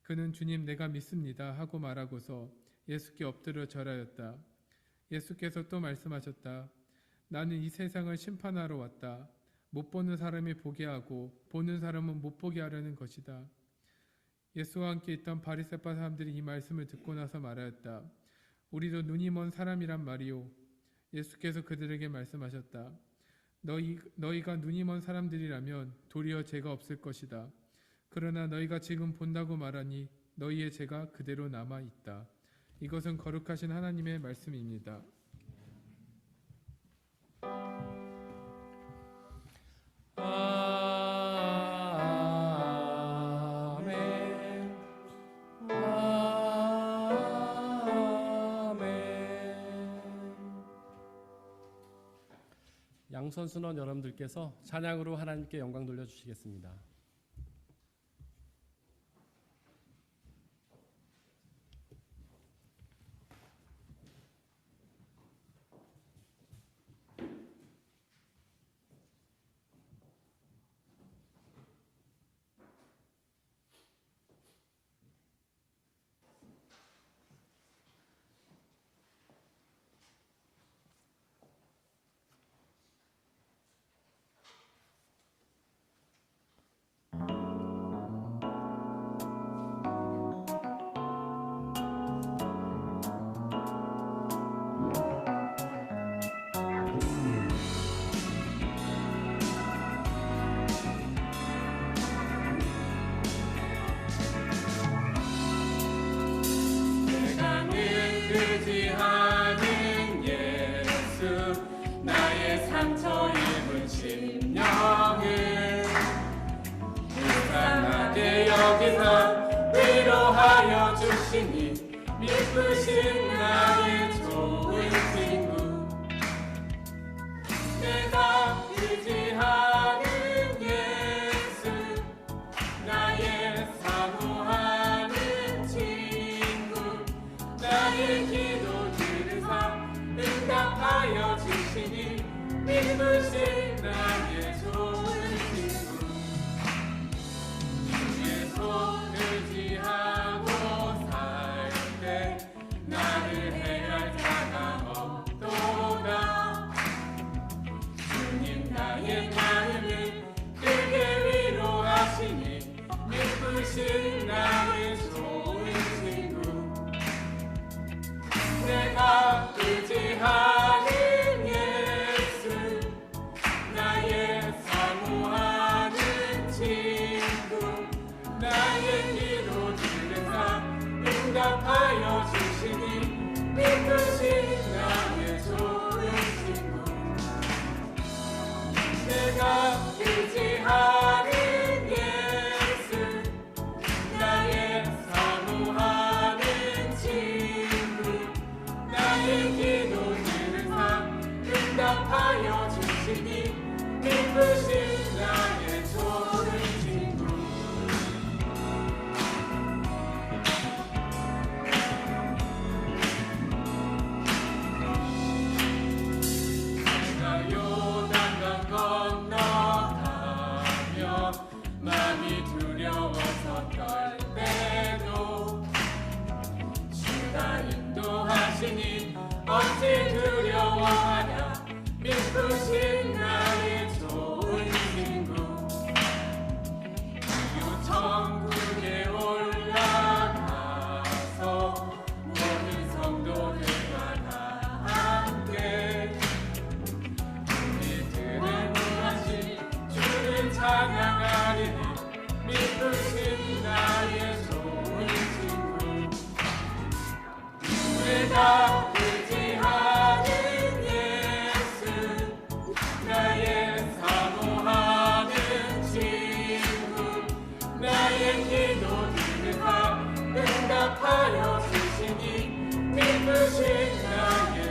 그는 주님 내가 믿습니다 하고 말하고서 예수께 엎드려 절하였다. 예수께서 또 말씀하셨다. 나는 이 세상을 심판하러 왔다. 못 보는 사람이 보게 하고 보는 사람은 못 보게 하려는 것이다. 예수와 함께 있던 바리새파 사람들이 이 말씀을 듣고 나서 말하였다. 우리도 눈이 먼 사람이란 말이오. 예수께서 그들에게 말씀하셨다. 너희가 눈이 먼 사람들이라면 도리어 죄가 없을 것이다. 그러나 너희가 지금 본다고 말하니 너희의 죄가 그대로 남아 있다. 이것은 거룩하신 하나님의 말씀입니다. 아멘. 아멘. 양선순원 여러분들께서 찬양으로 하나님께 영광 돌려주시겠습니다. 의지하는 예수 나의 상처 입은 심령을 불쌍하게 여기서 위로하여 주시니 미쁘신 나의 좋은 친구 내가 의지하는 예수 나의 사모하는 친구 나의 기도 들으사 응답하여 주시니 믿으신 나의 좋은 친구 주의 손 의지하고 살 때 나를 해할 자가 없도다 주님 나의 마음을 크게 위로하시니 믿으신 나의 좋은 친구 내가 의지하는 예수 나의 사모하는 친구 나의 기도 들으사 응답하여 주시니 믿으신 나의 좋은 친구 내가 의지하는 예수 나의 사모하는 친구 나의 기도 들으사 응답하여 주시니 믿으신 나의 좋은 친구 내가 요단강 건너가며 마음이 두려워서 떨 때도 주가 인도하시니 어찌 두려워하냐 믿으신 나의 좋은 친구 주 천국에 올라가서 모든 성도들과 다 함께 우리들을 구하신 주를 찬양하리니 믿으신 나의 좋은 친구 내가 의지하는 예수 나의 사모하는 친구 나의 기도 들으사 응답하여 주시니 믿으신 나의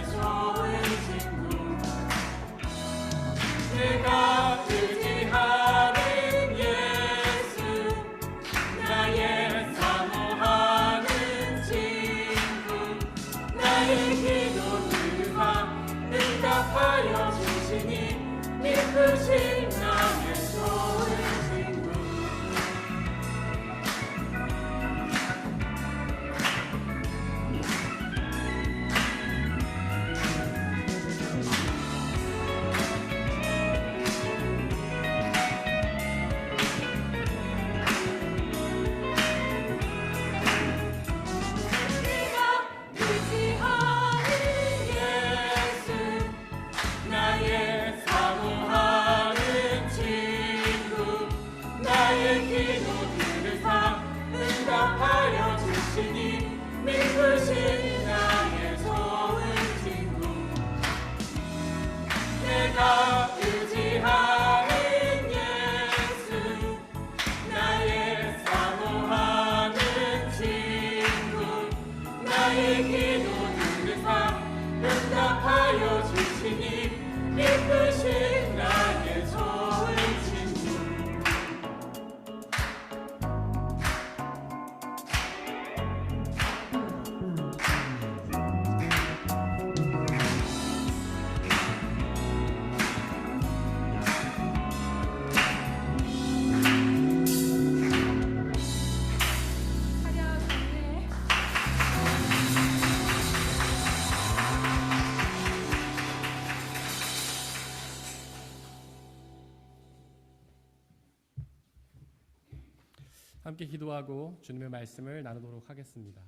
함께 기도하고 주님의 말씀을 나누도록 하겠습니다.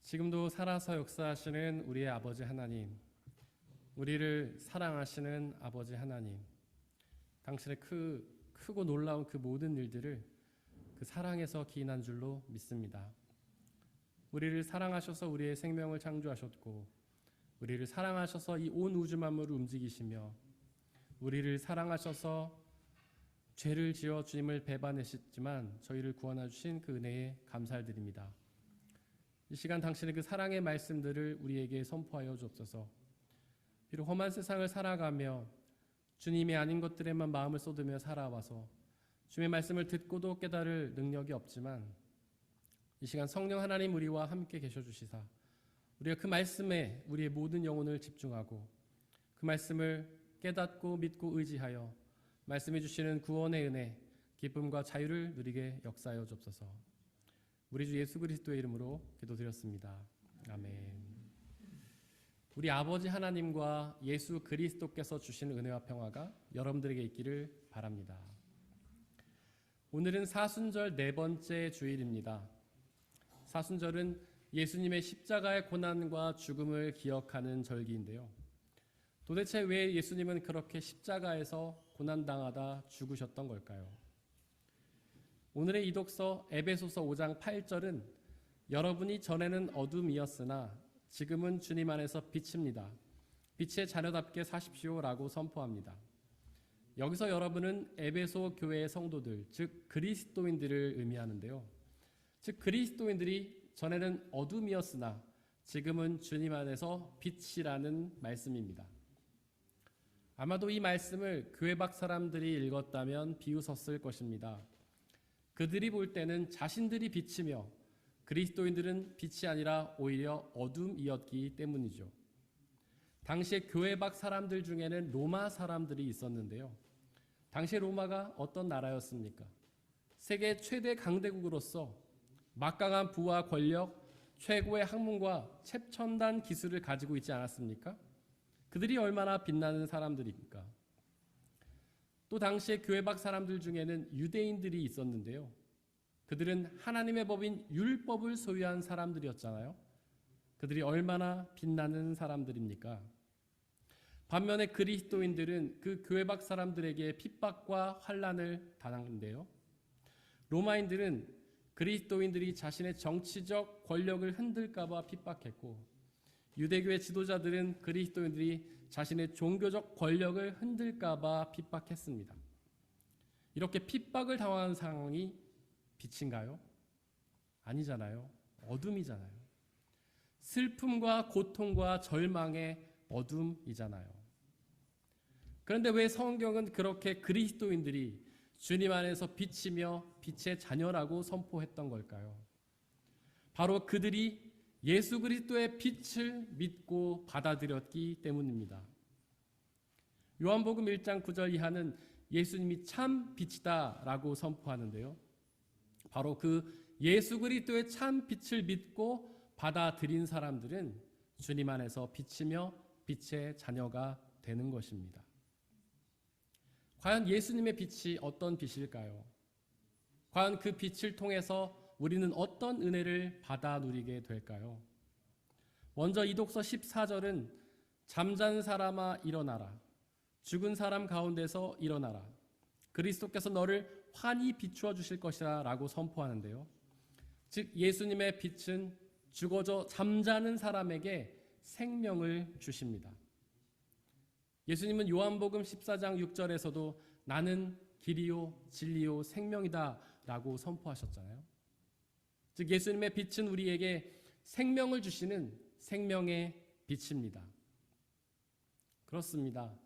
지금도 살아서 역사하시는 우리의 아버지 하나님, 우리를 사랑하시는 아버지 하나님, 당신의 크고 놀라운 그 모든 일들을 그 사랑에서 기인한 줄로 믿습니다. 우리를 사랑하셔서 우리의 생명을 창조하셨고, 우리를 사랑하셔서 이 온 우주 만물을 움직이시며, 우리를 사랑하셔서 죄를 지어 주님을 배반하셨지만 저희를 구원해 주신 그 은혜에 감사를 드립니다. 이 시간 당신의 그 사랑의 말씀들을 우리에게 선포하여 주옵소서. 비록 험한 세상을 살아가며 주님이 아닌 것들에만 마음을 쏟으며 살아와서 주님의 말씀을 듣고도 깨달을 능력이 없지만, 이 시간 성령 하나님 우리와 함께 계셔 주시사 우리가 그 말씀에 우리의 모든 영혼을 집중하고 그 말씀을 깨닫고 믿고 의지하여 말씀해 주시는 구원의 은혜, 기쁨과 자유를 누리게 역사하여 주옵소서. 우리 주 예수 그리스도의 이름으로 기도드렸습니다. 아멘. 우리 아버지 하나님과 예수 그리스도께서 주신 은혜와 평화가 여러분들에게 있기를 바랍니다. 오늘은 사순절 네 번째 주일입니다. 사순절은 예수님의 십자가의 고난과 죽음을 기억하는 절기인데요. 도대체 왜 예수님은 그렇게 십자가에서 고난당하다 죽으셨던 걸까요? 오늘의 이독서 에베소서 5장 8절은 여러분이 전에는 어둠이었으나 지금은 주님 안에서 빛입니다. 빛의 자녀답게 사십시오라고 선포합니다. 여기서 여러분은 에베소 교회의 성도들, 즉 그리스도인들을 의미하는데요. 즉 그리스도인들이 전에는 어둠이었으나 지금은 주님 안에서 빛이라는 말씀입니다. 아마도 이 말씀을 교회 밖 사람들이 읽었다면 비웃었을 것입니다. 그들이 볼 때는 자신들이 빛이며 그리스도인들은 빛이 아니라 오히려 어둠이었기 때문이죠. 당시에 교회 밖 사람들 중에는 로마 사람들이 있었는데요. 당시 로마가 어떤 나라였습니까? 세계 최대 강대국으로서 막강한 부와 권력, 최고의 학문과 최첨단 기술을 가지고 있지 않았습니까? 그들이 얼마나 빛나는 사람들입니까? 또 당시에 교회 밖 사람들 중에는 유대인들이 있었는데요. 그들은 하나님의 법인 율법을 소유한 사람들이었잖아요. 그들이 얼마나 빛나는 사람들입니까? 반면에 그리스도인들은 그 교회 밖 사람들에게 핍박과 환난을 당하는데요. 로마인들은 그리스도인들이 자신의 정치적 권력을 흔들까 봐 핍박했고, 유대교의 지도자들은 그리스도인들이 자신의 종교적 권력을 흔들까 봐 핍박했습니다. 이렇게 핍박을 당하는 상황이 빛인가요? 아니잖아요. 어둠이잖아요. 슬픔과 고통과 절망의 어둠이잖아요. 그런데 왜 성경은 그렇게 그리스도인들이 주님 안에서 빛이며 빛의 자녀라고 선포했던 걸까요? 바로 그들이 예수 그리스도의 빛을 믿고 받아들였기 때문입니다. 요한복음 1장 9절 이하는 예수님이 참 빛이다 라고 선포하는데요. 바로 그 예수 그리스도의 참 빛을 믿고 받아들인 사람들은 주님 안에서 빛이며 빛의 자녀가 되는 것입니다. 과연 예수님의 빛이 어떤 빛일까요? 과연 그 빛을 통해서 우리는 어떤 은혜를 받아 누리게 될까요? 먼저 이독서 14절은 잠잔 사람아 일어나라. 죽은 사람 가운데서 일어나라. 그리스도께서 너를 환히 비추어 주실 것이라 라고 선포하는데요. 즉 예수님의 빛은 죽어져 잠자는 사람에게 생명을 주십니다. 예수님은 요한복음 14장 6절에서도 나는 길이요 진리요 생명이다 라고 선포하셨잖아요. 즉 예수님의 빛은 우리에게 생명을 주시는 생명의 빛입니다. 그렇습니다.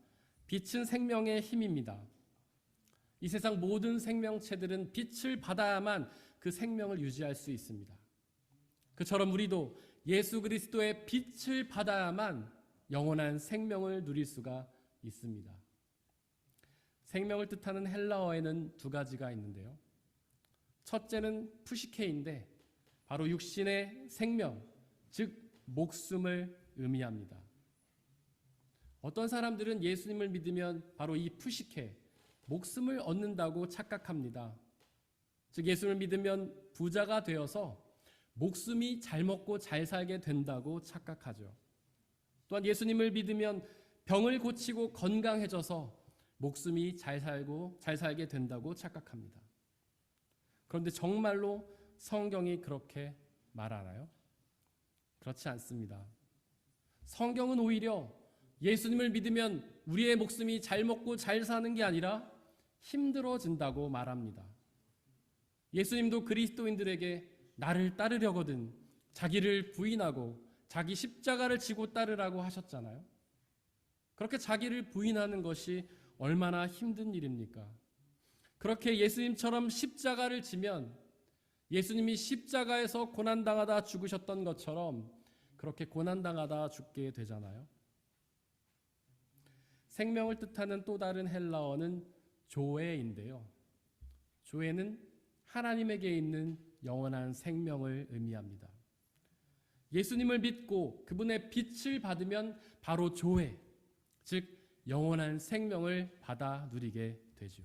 빛은 생명의 힘입니다. 이 세상 모든 생명체들은 빛을 받아야만 그 생명을 유지할 수 있습니다. 그처럼 우리도 예수 그리스도의 빛을 받아야만 영원한 생명을 누릴 수가 있습니다. 생명을 뜻하는 헬라어에는 두 가지가 있는데요. 첫째는 푸시케인데 바로 육신의 생명, 즉 목숨을 의미합니다. 어떤 사람들은 예수님을 믿으면 바로 이 푸시케, 목숨을 얻는다고 착각합니다. 즉 예수를 믿으면 부자가 되어서 목숨이 잘 먹고 잘 살게 된다고 착각하죠. 또한 예수님을 믿으면 병을 고치고 건강해져서 목숨이 잘 살게 된다고 착각합니다. 그런데 정말로 성경이 그렇게 말하나요? 그렇지 않습니다. 성경은 오히려 예수님을 믿으면 우리의 목숨이 잘 먹고 잘 사는 게 아니라 힘들어진다고 말합니다. 예수님도 그리스도인들에게 나를 따르려거든 자기를 부인하고 자기 십자가를 지고 따르라고 하셨잖아요. 그렇게 자기를 부인하는 것이 얼마나 힘든 일입니까? 그렇게 예수님처럼 십자가를 지면 예수님이 십자가에서 고난당하다 죽으셨던 것처럼 그렇게 고난당하다 죽게 되잖아요. 생명을 뜻하는 또 다른 헬라어는 조에인데요. 조에는 하나님에게 있는 영원한 생명을 의미합니다. 예수님을 믿고 그분의 빛을 받으면 바로 조에, 즉 영원한 생명을 받아 누리게 되죠.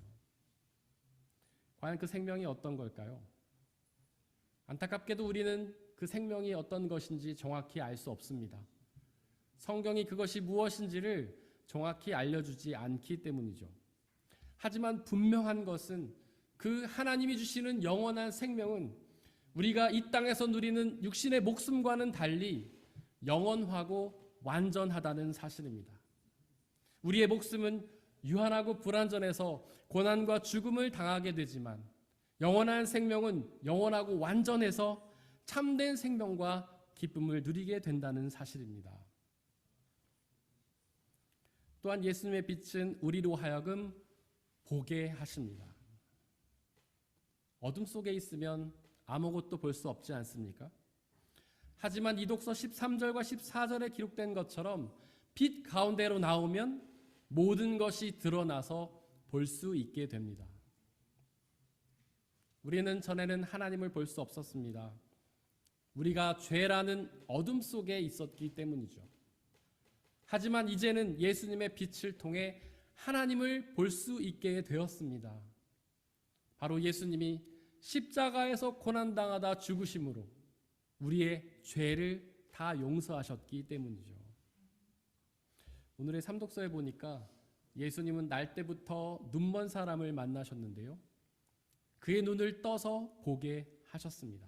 과연 그 생명이 어떤 걸까요? 안타깝게도 우리는 그 생명이 어떤 것인지 정확히 알 수 없습니다. 성경이 그것이 무엇인지를 정확히 알려주지 않기 때문이죠. 하지만 분명한 것은 그 하나님이 주시는 영원한 생명은 우리가 이 땅에서 누리는 육신의 목숨과는 달리 영원하고 완전하다는 사실입니다. 우리의 목숨은 유한하고 불완전해서 고난과 죽음을 당하게 되지만 영원한 생명은 영원하고 완전해서 참된 생명과 기쁨을 누리게 된다는 사실입니다. 또한 예수님의 빛은 우리로 하여금 보게 하십니다. 어둠 속에 있으면 아무것도 볼 수 없지 않습니까? 하지만 이 독서 13절과 14절에 기록된 것처럼 빛 가운데로 나오면 모든 것이 드러나서 볼 수 있게 됩니다. 우리는 전에는 하나님을 볼 수 없었습니다. 우리가 죄라는 어둠 속에 있었기 때문이죠. 하지만 이제는 예수님의 빛을 통해 하나님을 볼 수 있게 되었습니다. 바로 예수님이 십자가에서 고난당하다 죽으심으로 우리의 죄를 다 용서하셨기 때문이죠. 오늘의 삼독서에 보니까 예수님은 날 때부터 눈먼 사람을 만나셨는데요. 그의 눈을 떠서 보게 하셨습니다.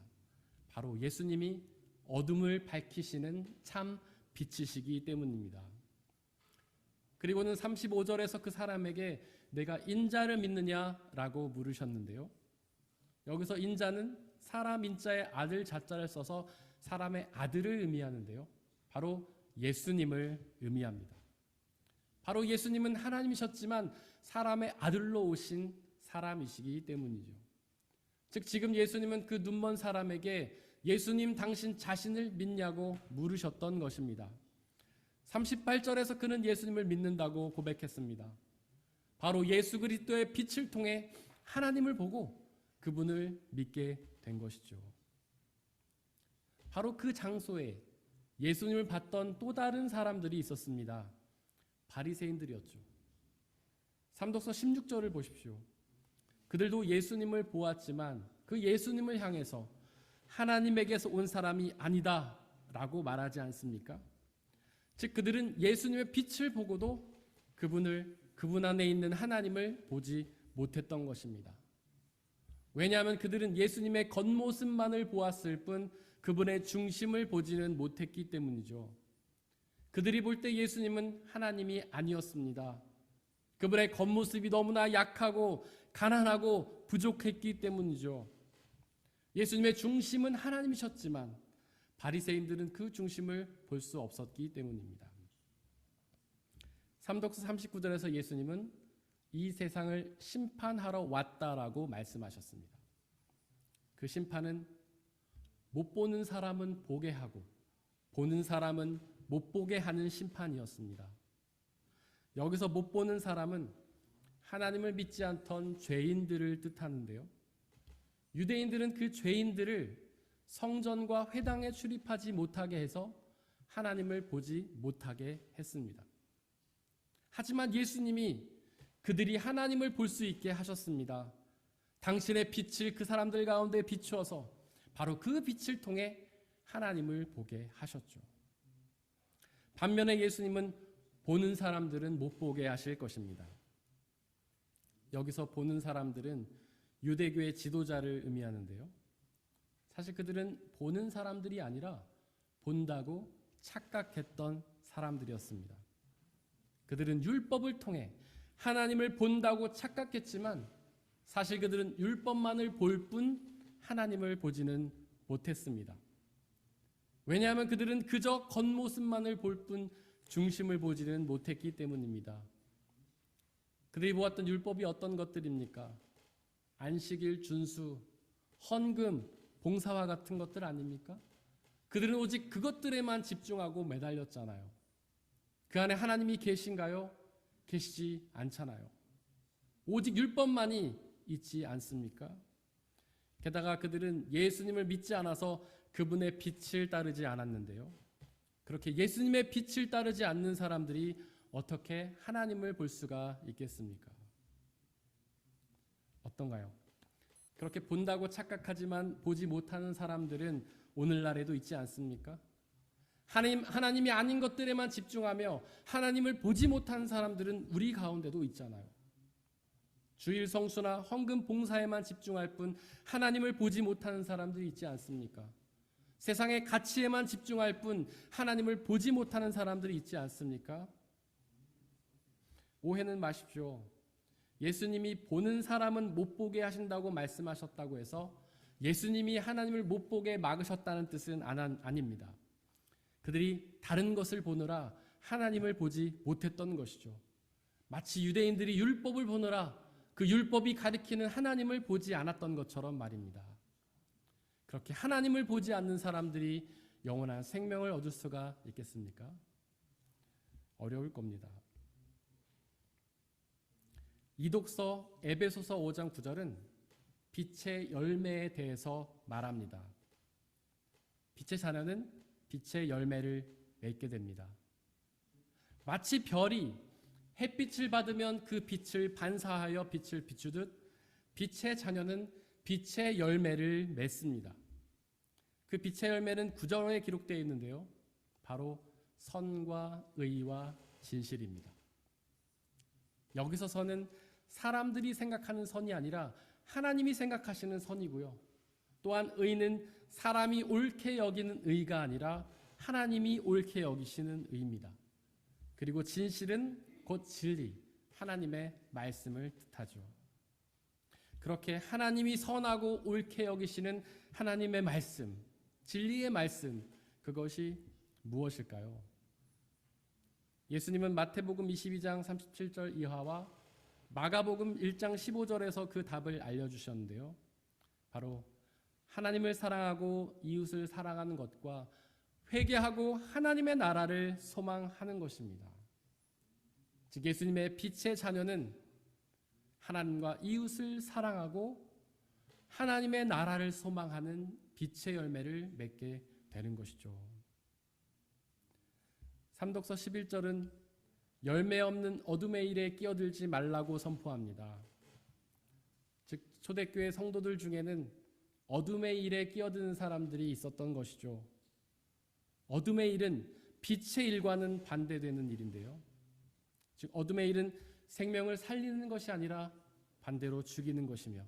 바로 예수님이 어둠을 밝히시는 참 빛이시기 때문입니다. 그리고는 35절에서 그 사람에게 내가 인자를 믿느냐라고 물으셨는데요. 여기서 인자는 사람 인자의 아들 자자를 써서 사람의 아들을 의미하는데요. 바로 예수님을 의미합니다. 바로 예수님은 하나님이셨지만 사람의 아들로 오신 사람이시기 때문이죠. 즉 지금 예수님은 그 눈먼 사람에게 예수님 당신 자신을 믿냐고 물으셨던 것입니다. 38절에서 그는 예수님을 믿는다고 고백했습니다. 바로 예수 그리스도의 빛을 통해 하나님을 보고 그분을 믿게 된 것이죠. 바로 그 장소에 예수님을 봤던 또 다른 사람들이 있었습니다. 바리새인들이었죠. 삼독서 16절을 보십시오. 그들도 예수님을 보았지만 그 예수님을 향해서 하나님에게서 온 사람이 아니다 라고 말하지 않습니까? 즉 그들은 예수님의 빛을 보고도 그분 안에 있는 하나님을 보지 못했던 것입니다. 왜냐하면 그들은 예수님의 겉모습만을 보았을 뿐 그분의 중심을 보지는 못했기 때문이죠. 그들이 볼 때 예수님은 하나님이 아니었습니다. 그분의 겉모습이 너무나 약하고 가난하고 부족했기 때문이죠. 예수님의 중심은 하나님이셨지만 바리새인들은 그 중심을 볼 수 없었기 때문입니다. 삼독서 39절에서 예수님은 이 세상을 심판하러 왔다라고 말씀하셨습니다. 그 심판은 못 보는 사람은 보게 하고 보는 사람은 못 보게 하는 심판이었습니다. 여기서 못 보는 사람은 하나님을 믿지 않던 죄인들을 뜻하는데요. 유대인들은 그 죄인들을 성전과 회당에 출입하지 못하게 해서 하나님을 보지 못하게 했습니다. 하지만 예수님이 그들이 하나님을 볼 수 있게 하셨습니다. 당신의 빛을 그 사람들 가운데 비추어서 바로 그 빛을 통해 하나님을 보게 하셨죠. 반면에 예수님은 보는 사람들은 못 보게 하실 것입니다. 여기서 보는 사람들은 유대교의 지도자를 의미하는데요. 사실 그들은 보는 사람들이 아니라 본다고 착각했던 사람들이었습니다. 그들은 율법을 통해 하나님을 본다고 착각했지만 사실 그들은 율법만을 볼 뿐 하나님을 보지는 못했습니다. 왜냐하면 그들은 그저 겉모습만을 볼 뿐 중심을 보지는 못했기 때문입니다. 그들이 보았던 율법이 어떤 것들입니까? 안식일 준수, 헌금, 봉사와 같은 것들 아닙니까? 그들은 오직 그것들에만 집중하고 매달렸잖아요. 그 안에 하나님이 계신가요? 계시지 않잖아요. 오직 율법만이 있지 않습니까? 게다가 그들은 예수님을 믿지 않아서 그분의 빛을 따르지 않았는데요. 그렇게 예수님의 빛을 따르지 않는 사람들이 어떻게 하나님을 볼 수가 있겠습니까? 어떤가요? 그렇게 본다고 착각하지만 보지 못하는 사람들은 오늘날에도 있지 않습니까? 하나님이 아닌 것들에만 집중하며 하나님을 보지 못하는 사람들은 우리 가운데도 있잖아요. 주일 성수나 헌금 봉사에만 집중할 뿐 하나님을 보지 못하는 사람들이 있지 않습니까? 세상의 가치에만 집중할 뿐 하나님을 보지 못하는 사람들이 있지 않습니까? 오해는 마십시오. 예수님이 보는 사람은 못 보게 하신다고 말씀하셨다고 해서 예수님이 하나님을 못 보게 막으셨다는 뜻은 아닙니다. 그들이 다른 것을 보느라 하나님을 보지 못했던 것이죠. 마치 유대인들이 율법을 보느라 그 율법이 가리키는 하나님을 보지 않았던 것처럼 말입니다. 그렇게 하나님을 보지 않는 사람들이 영원한 생명을 얻을 수가 있겠습니까? 어려울 겁니다. 이독서 에베소서 5장 9절은 빛의 열매에 대해서 말합니다. 빛의 자녀는 빛의 열매를 맺게 됩니다. 마치 별이 햇빛을 받으면 그 빛을 반사하여 빛을 비추듯 빛의 자녀는 빛의 열매를 맺습니다. 그 빛의 열매는 9절에 기록되어 있는데요. 바로 선과 의와 진실입니다. 여기서 선은 사람들이 생각하는 선이 아니라 하나님이 생각하시는 선이고요. 또한 의는 사람이 옳게 여기는 의가 아니라 하나님이 옳게 여기시는 의입니다. 그리고 진실은 곧 진리, 하나님의 말씀을 뜻하죠. 그렇게 하나님이 선하고 옳게 여기시는 하나님의 말씀, 진리의 말씀, 그것이 무엇일까요? 예수님은 마태복음 22장 37절 이하와 마가복음 1장 15절에서 그 답을 알려주셨는데요. 바로 하나님을 사랑하고 이웃을 사랑하는 것과 회개하고 하나님의 나라를 소망하는 것입니다. 즉 예수님의 빛의 자녀는 하나님과 이웃을 사랑하고 하나님의 나라를 소망하는 빛의 열매를 맺게 되는 것이죠. 삼독서 11절은 열매 없는 어둠의 일에 끼어들지 말라고 선포합니다. 즉 초대교회 성도들 중에는 어둠의 일에 끼어드는 사람들이 있었던 것이죠. 어둠의 일은 빛의 일과는 반대되는 일인데요. 즉 어둠의 일은 생명을 살리는 것이 아니라 반대로 죽이는 것이며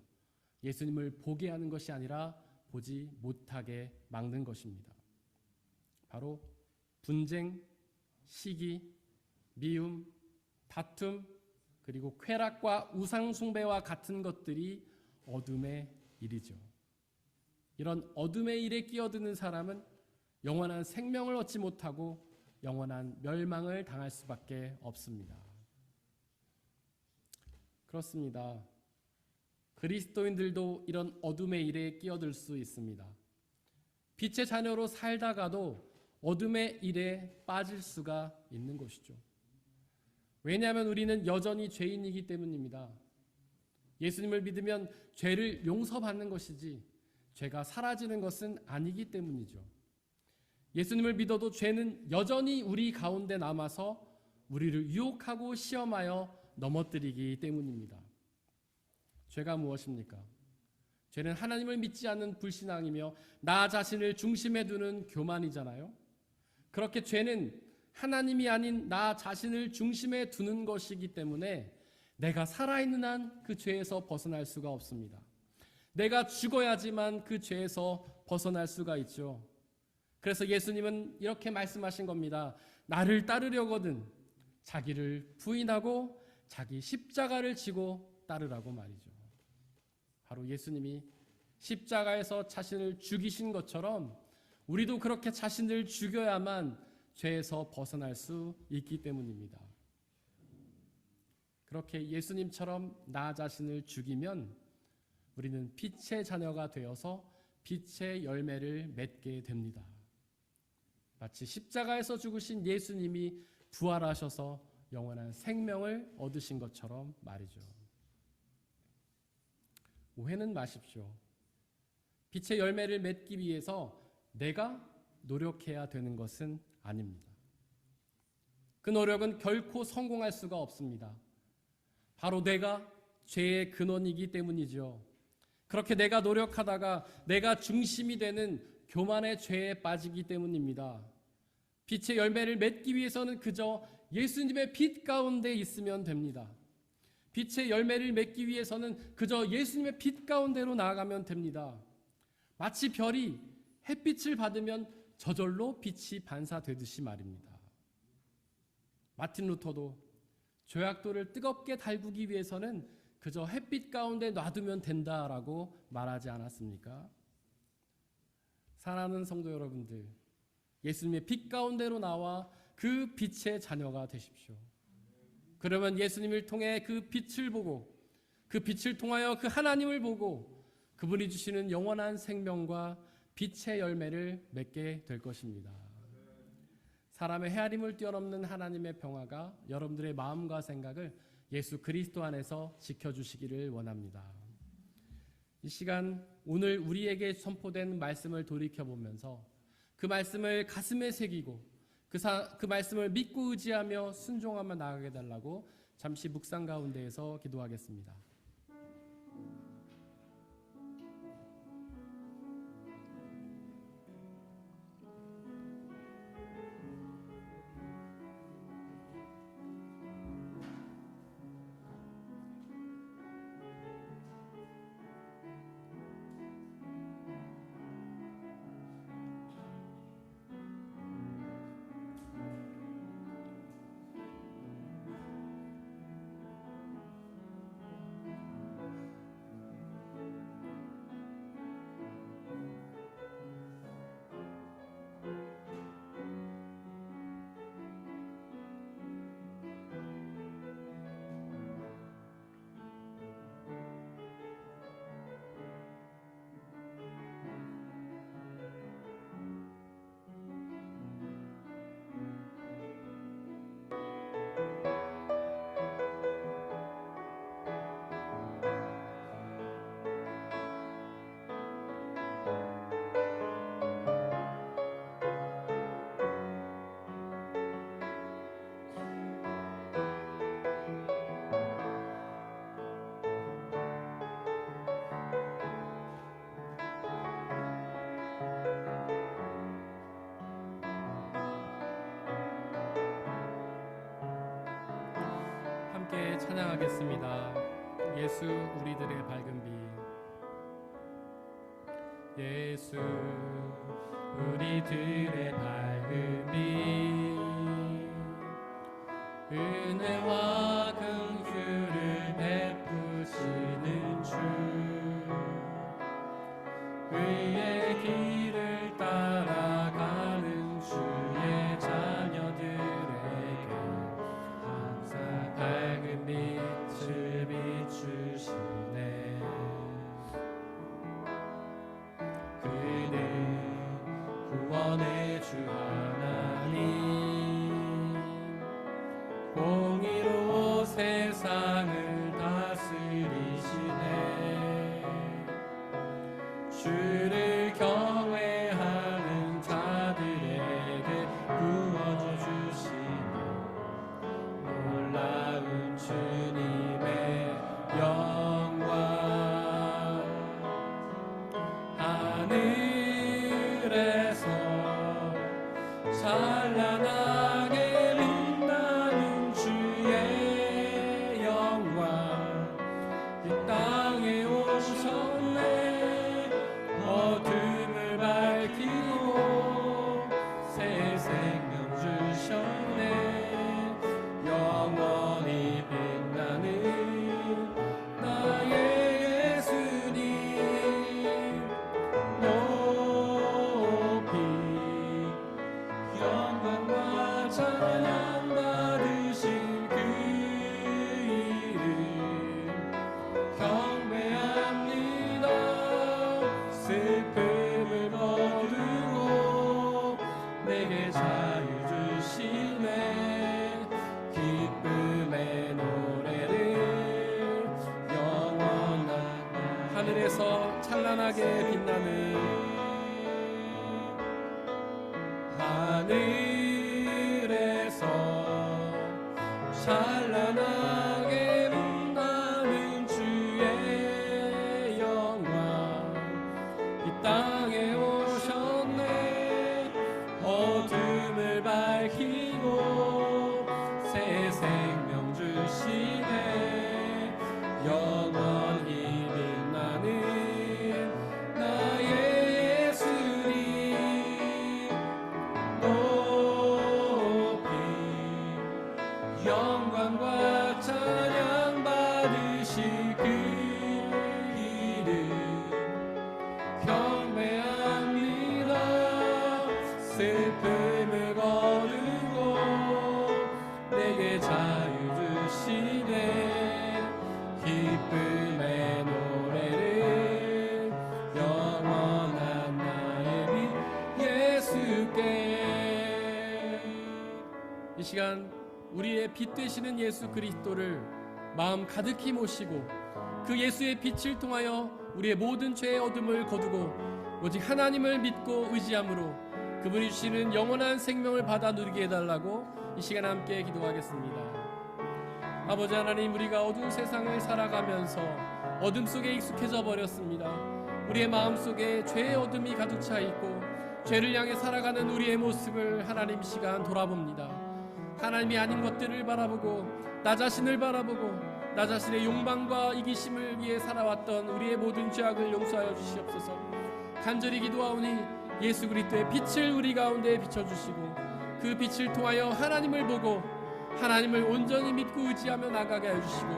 예수님을 보게 하는 것이 아니라 보지 못하게 막는 것입니다. 바로 분쟁, 시기, 미움, 다툼, 그리고 쾌락과 우상숭배와 같은 것들이 어둠의 일이죠. 이런 어둠의 일에 끼어드는 사람은 영원한 생명을 얻지 못하고 영원한 멸망을 당할 수밖에 없습니다. 그렇습니다. 그리스도인들도 이런 어둠의 일에 끼어들 수 있습니다. 빛의 자녀로 살다가도 어둠의 일에 빠질 수가 있는 것이죠. 왜냐하면 우리는 여전히 죄인이기 때문입니다. 예수님을 믿으면 죄를 용서받는 것이지 죄가 사라지는 것은 아니기 때문이죠. 예수님을 믿어도 죄는 여전히 우리 가운데 남아서 우리를 유혹하고 시험하여 넘어뜨리기 때문입니다. 죄가 무엇입니까? 죄는 하나님을 믿지 않는 불신앙이며 나 자신을 중심에 두는 교만이잖아요. 그렇게 죄는 하나님이 아닌 나 자신을 중심에 두는 것이기 때문에 내가 살아있는 한 그 죄에서 벗어날 수가 없습니다. 내가 죽어야지만 그 죄에서 벗어날 수가 있죠. 그래서 예수님은 이렇게 말씀하신 겁니다. 나를 따르려거든 자기를 부인하고 자기 십자가를 지고 따르라고 말이죠. 바로 예수님이 십자가에서 자신을 죽이신 것처럼 우리도 그렇게 자신을 죽여야만 죄에서 벗어날 수 있기 때문입니다. 그렇게 예수님처럼 나 자신을 죽이면 우리는 빛의 자녀가 되어서 빛의 열매를 맺게 됩니다. 마치 십자가에서 죽으신 예수님이 부활하셔서 영원한 생명을 얻으신 것처럼 말이죠. 오해는 마십시오. 빛의 열매를 맺기 위해서 내가 노력해야 되는 것은 아닙니다. 그 노력은 결코 성공할 수가 없습니다. 바로 내가 죄의 근원이기 때문이죠. 그렇게 내가 노력하다가 내가 중심이 되는 교만의 죄에 빠지기 때문입니다. 빛의 열매를 맺기 위해서는 그저 예수님의 빛 가운데 있으면 됩니다. 빛의 열매를 맺기 위해서는 그저 예수님의 빛 가운데로 나아가면 됩니다. 마치 별이 햇빛을 받으면 저절로 빛이 반사되듯이 말입니다. 마틴 루터도 죄악도를 뜨겁게 달구기 위해서는 그저 햇빛 가운데 놔두면 된다라고 말하지 않았습니까? 사랑하는 성도 여러분들, 예수님의 빛 가운데로 나와 그 빛의 자녀가 되십시오. 그러면 예수님을 통해 그 빛을 보고 그 빛을 통하여 그 하나님을 보고 그분이 주시는 영원한 생명과 빛의 열매를 맺게 될 것입니다. 사람의 헤아림을 뛰어넘는 하나님의 평화가 여러분들의 마음과 생각을 예수 그리스도 안에서 지켜주시기를 원합니다. 이 시간 오늘 우리에게 선포된 말씀을 돌이켜보면서 그 말씀을 가슴에 새기고 그 말씀을 믿고 의지하며 순종하며 나아가게 달라고 잠시 묵상 가운데에서 기도하겠습니다. 함께 찬양하겠습니다. 예수 우리들의 밝은 빛. 예수 우리들의 밝은 빛, 은혜와 긍휼을 베푸시는 주, 의의 길을 따라가는 주의 자녀들에게 항상 밝은 빛을 비추시네. 그는 구원의 주 하나님, 공의로 세상을 다스리시네. 주를 경외하는 자들에게 구원 주시네. 놀라운 주님 하늘에서 찬란하게 빛나는 주의 영광 이 땅에 오셨네. 어둠을 밝히고 새 생명 주셨네. 영원히 빛나는 나의 예수님 높이 영광과 찬양 받으신 그 이름 경배합니다. 슬픔을 거두고 내게 자유 주시네. 기쁨의 노래를 영원한 하늘에서 찬란하게 빛나는 하늘에서 찬란하게 빛나는 주의 영광 이 땅에 오셨네. 어둠을 밝히고 새 생명 주시네. 영원히 빛나는 나의 예수님 높이 영광과 찬양 받으실 그 이름 경배합니다. 슬픔을 거두고 내게 자유 주시네. 기쁨의 노래를 영원한 나의 빛 예수께. 이 시간 우리의 빛 되시는 예수 그리스도를 마음 가득히 모시고 그 예수의 빛을 통하여 우리의 모든 죄의 어둠을 거두고 오직 하나님을 믿고 의지함으로 그분이 주시는 영원한 생명을 받아 누리게 해달라고 이 시간 함께 기도하겠습니다. 아버지 하나님, 우리가 어두운 세상을 살아가면서 어둠 속에 익숙해져 버렸습니다. 우리의 마음속에 죄의 어둠이 가득 차 있고 죄를 향해 살아가는 우리의 모습을 하나님 시간 돌아봅니다. 하나님이 아닌 것들을 바라보고 나 자신을 바라보고 나 자신의 욕망과 이기심을 위해 살아왔던 우리의 모든 죄악을 용서하여 주시옵소서. 간절히 기도하오니 예수 그리스도의 빛을 우리 가운데 비춰주시고 그 빛을 통하여 하나님을 보고 하나님을 온전히 믿고 의지하며 나가게 하여 주시고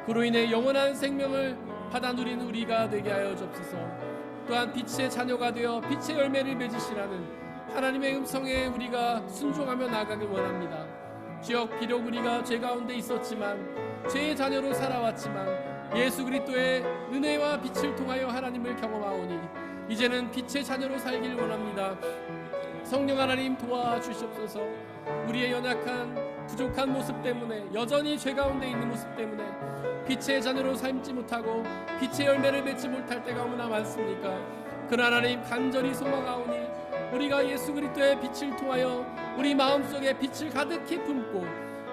그로 인해 영원한 생명을 받아 누리는 우리가 되게 하여 주옵소서. 또한 빛의 자녀가 되어 빛의 열매를 맺으시라는 하나님의 음성에 우리가 순종하며 나가길 원합니다. 주여, 비록 우리가 죄 가운데 있었지만 죄의 자녀로 살아왔지만 예수 그리스도의 은혜와 빛을 통하여 하나님을 경험하오니 이제는 빛의 자녀로 살길 원합니다. 성령 하나님 도와주시옵소서. 우리의 연약한 부족한 모습 때문에 여전히 죄 가운데 있는 모습 때문에 빛의 자녀로 삶지 못하고 빛의 열매를 맺지 못할 때가 얼마나 많습니까? 그러나 하나님 간절히 소망하오니 우리가 예수 그리스도의 빛을 통하여 우리 마음속에 빛을 가득히 품고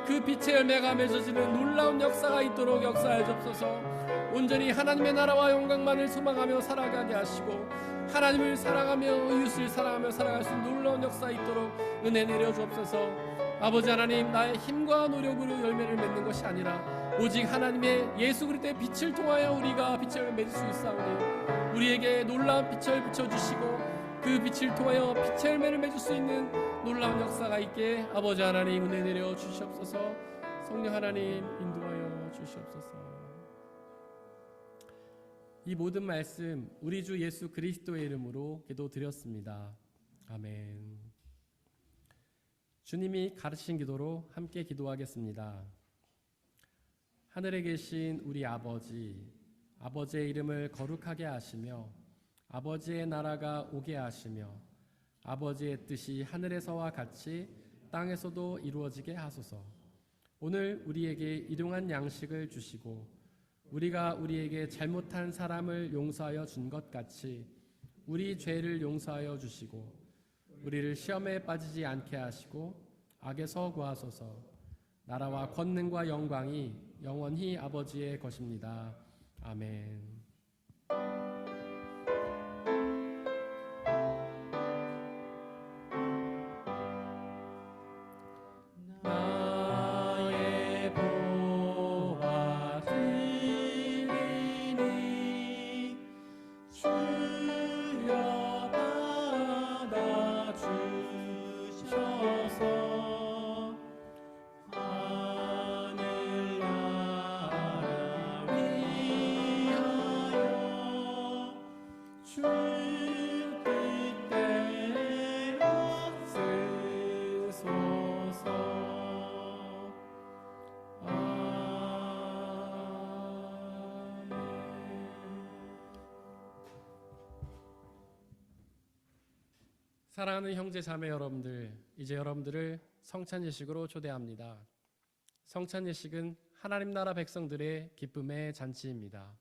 그 빛의 열매가 맺어지는 놀라운 역사가 있도록 역사해 주옵소서. 온전히 하나님의 나라와 영광만을 소망하며 살아가게 하시고 하나님을 사랑하며 이웃을 사랑하며 살아갈 수 있는 놀라운 역사 있도록 은혜 내려 주옵소서. 아버지 하나님, 나의 힘과 노력으로 열매를 맺는 것이 아니라 오직 하나님의 예수 그리스도의 빛을 통하여 우리가 빛을 맺을 수 있사오니 우리에게 놀라운 빛을 비춰주시고 그 빛을 통하여 빛의 열매를 맺을 수 있는 놀라운 역사가 있게 아버지 하나님 은혜 내려 주시옵소서. 성령 하나님 인도하여 주시옵소서. 이 모든 말씀 우리 주 예수 그리스도의 이름으로 기도드렸습니다. 아멘. 주님이 가르치신 기도로 함께 기도하겠습니다. 하늘에 계신 우리 아버지, 아버지의 이름을 거룩하게 하시며 아버지의 나라가 오게 하시며 아버지의 뜻이 하늘에서와 같이 땅에서도 이루어지게 하소서. 오늘 우리에게 일용할 양식을 주시고 우리가 우리에게 잘못한 사람을 용서하여 준 것 같이 우리 죄를 용서하여 주시고 우리를 시험에 빠지지 않게 하시고 악에서 구하소서. 나라와 권능과 영광이 영원히 아버지의 것입니다. 아멘. 뜻대로 쓰소서. 사랑하는 형제 자매 여러분들, 이제 여러분들을 성찬 예식으로 초대합니다. 성찬 예식은 하나님 나라 백성들의 기쁨의 잔치입니다.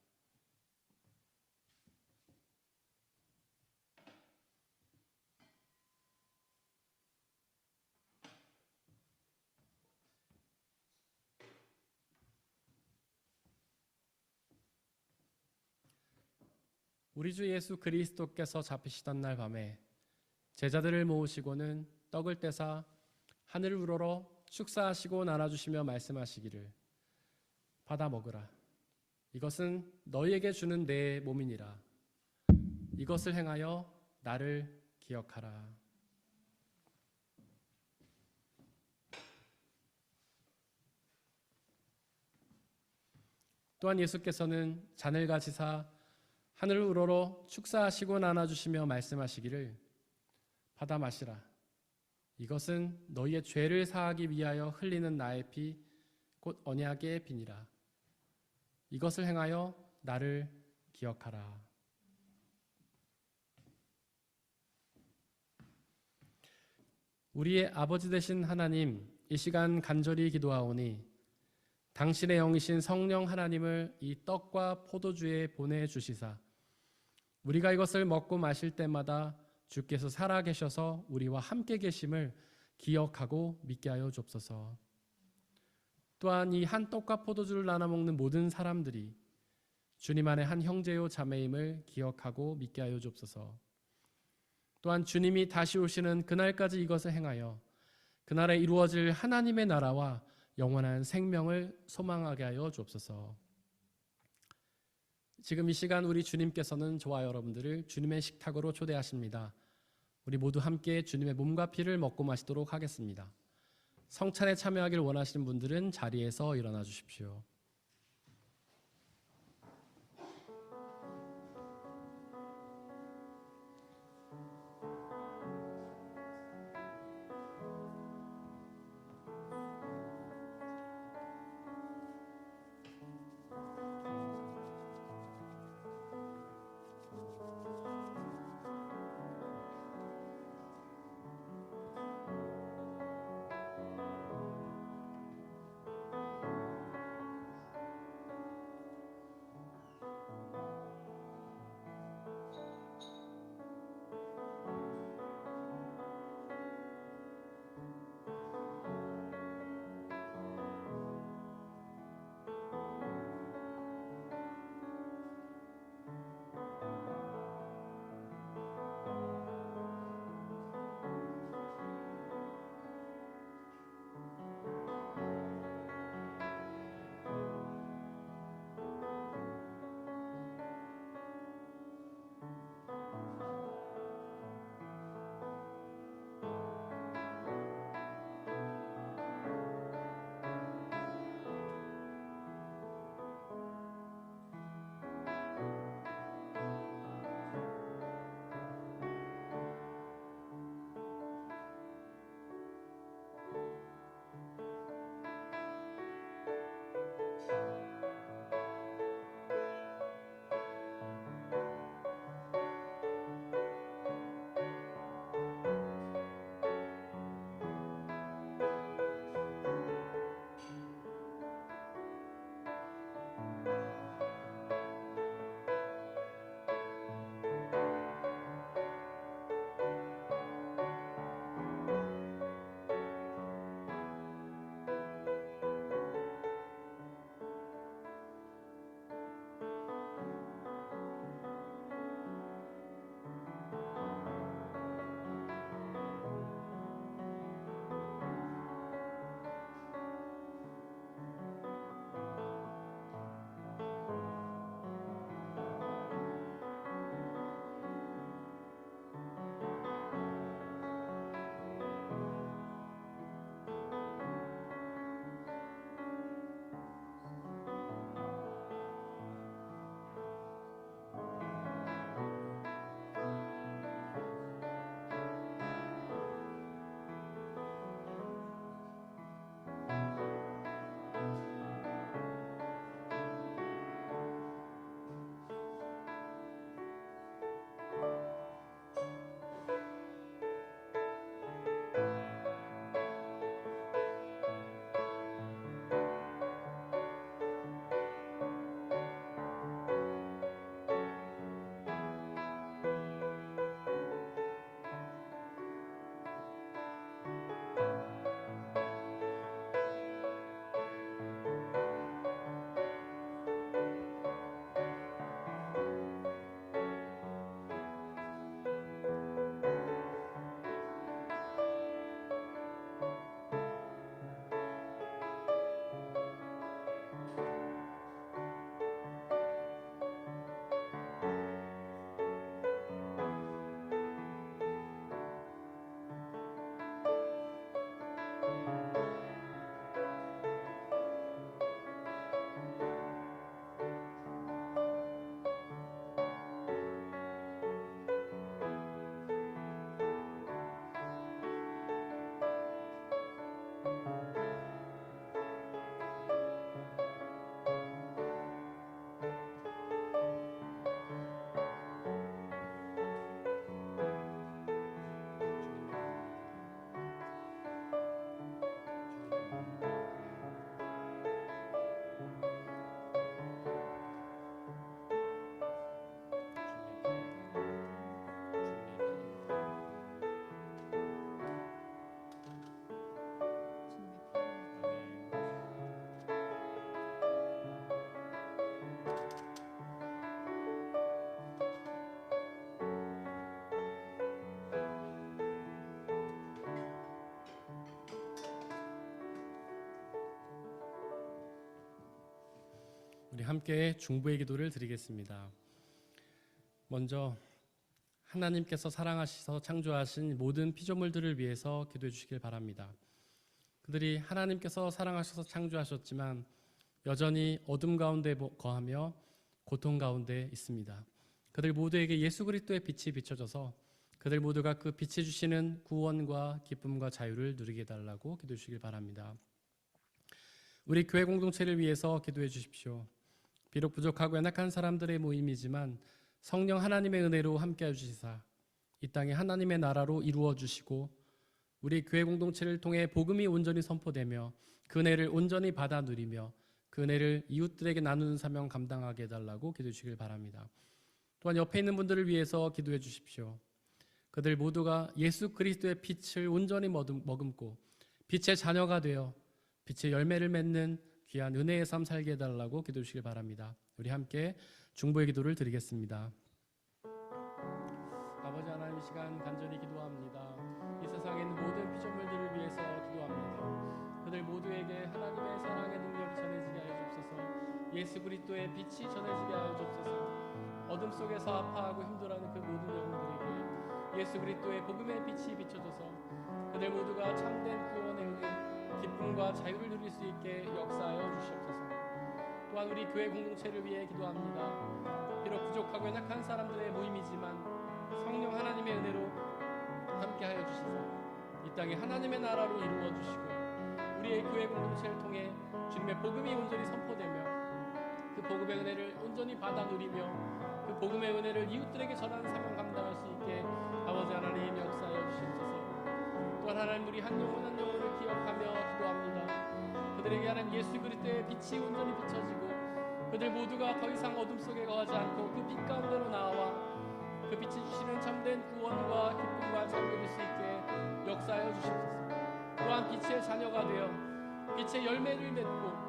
우리 주 예수 그리스도께서 잡히시던 날 밤에 제자들을 모으시고는 떡을 떼사 하늘을 우러러 축사하시고 나눠주시며 말씀하시기를, 받아 먹으라. 이것은 너희에게 주는 내 몸이니라. 이것을 행하여 나를 기억하라. 또한 예수께서는 잔을 가지사 하늘을 우러러 축사하시고 나눠주시며 말씀하시기를, 받아 마시라. 이것은 너희의 죄를 사하기 위하여 흘리는 나의 피, 곧 언약의 피니라. 이것을 행하여 나를 기억하라. 우리의 아버지 되신 하나님, 이 시간 간절히 기도하오니 당신의 영이신 성령 하나님을 이 떡과 포도주에 보내주시사 우리가 이것을 먹고 마실 때마다 주께서 살아계셔서 우리와 함께 계심을 기억하고 믿게 하여 주옵소서. 또한 이 한 떡과 포도주를 나눠 먹는 모든 사람들이 주님 안에 한 형제요 자매임을 기억하고 믿게 하여 주옵소서. 또한 주님이 다시 오시는 그날까지 이것을 행하여 그날에 이루어질 하나님의 나라와 영원한 생명을 소망하게 하여 주옵소서. 지금 이 시간 우리 주님께서는 저와 여러분들을 주님의 식탁으로 초대하십니다. 우리 모두 함께 주님의 몸과 피를 먹고 마시도록 하겠습니다. 성찬에 참여하길 원하시는 분들은 자리에서 일어나 주십시오. 우리 함께 중보의 기도를 드리겠습니다. 먼저 하나님께서 사랑하셔서 창조하신 모든 피조물들을 위해서 기도해 주시길 바랍니다. 그들이 하나님께서 사랑하셔서 창조하셨지만 여전히 어둠 가운데 거하며 고통 가운데 있습니다. 그들 모두에게 예수 그리스도의 빛이 비춰져서 그들 모두가 그 빛이 주시는 구원과 기쁨과 자유를 누리게 해달라고 기도해 주시길 바랍니다. 우리 교회 공동체를 위해서 기도해 주십시오. 비록 부족하고 연약한 사람들의 모임이지만 성령 하나님의 은혜로 함께해 주시사 이 땅에 하나님의 나라로 이루어 주시고 우리 교회 공동체를 통해 복음이 온전히 선포되며 그 은혜를 온전히 받아 누리며 그 은혜를 이웃들에게 나누는 사명 감당하게 해달라고 기도해 주시길 바랍니다. 또한 옆에 있는 분들을 위해서 기도해 주십시오. 그들 모두가 예수 그리스도의 빛을 온전히 머금고 빛의 자녀가 되어 빛의 열매를 맺는 귀한 은혜의 삶 살게 해달라고 기도해 주시길 바랍니다. 우리 함께 중보의 기도를 드리겠습니다. 아버지 하나님, 이 시간 간절히 기도합니다. 이 세상에 있는 모든 피조물들을 위해서 기도합니다. 그들 모두에게 하나님의 사랑의 능력이 전해지게 하여 주옵소서. 예수 그리스도의 빛이 전해지게 하여 주옵소서. 어둠 속에서 아파하고 힘들어하는 그 모든 영혼들에게 예수 그리스도의 복음의 빛이 비춰져서 그들 모두가 참된 구원의 은혜, 기쁨과 자유를 누릴 수 있게 역사하여 주시옵소서. 또한 우리 교회 공동체를 위해 기도합니다. 비록 부족하고 연약한 사람들의 모임이지만 성령 하나님의 은혜로 함께하여 주시사 이 땅에 하나님의 나라로 이루어 주시고 우리의 교회 공동체를 통해 주님의 복음이 온전히 선포되며 그 복음의 은혜를 온전히 받아 누리며 그 복음의 은혜를 이웃들에게 전하는 사명 감당할 수 있게 아버지 하나님 역사하여 주시옵소서. 또한 하나님, 우리 한 영혼 한 영혼을 기억하며 기도합니다. 그들에게 하나님 예수 그리스도의 빛이 온전히 비춰지고 그들 모두가 더 이상 어둠 속에 거하지 않고 그 빛 가운데로 나와 그 빛이 주시는 참된 구원과 기쁨과 자유를 누릴 수 있게 역사하여 주시옵소서. 또한 빛의 자녀가 되어 빛의 열매를 맺고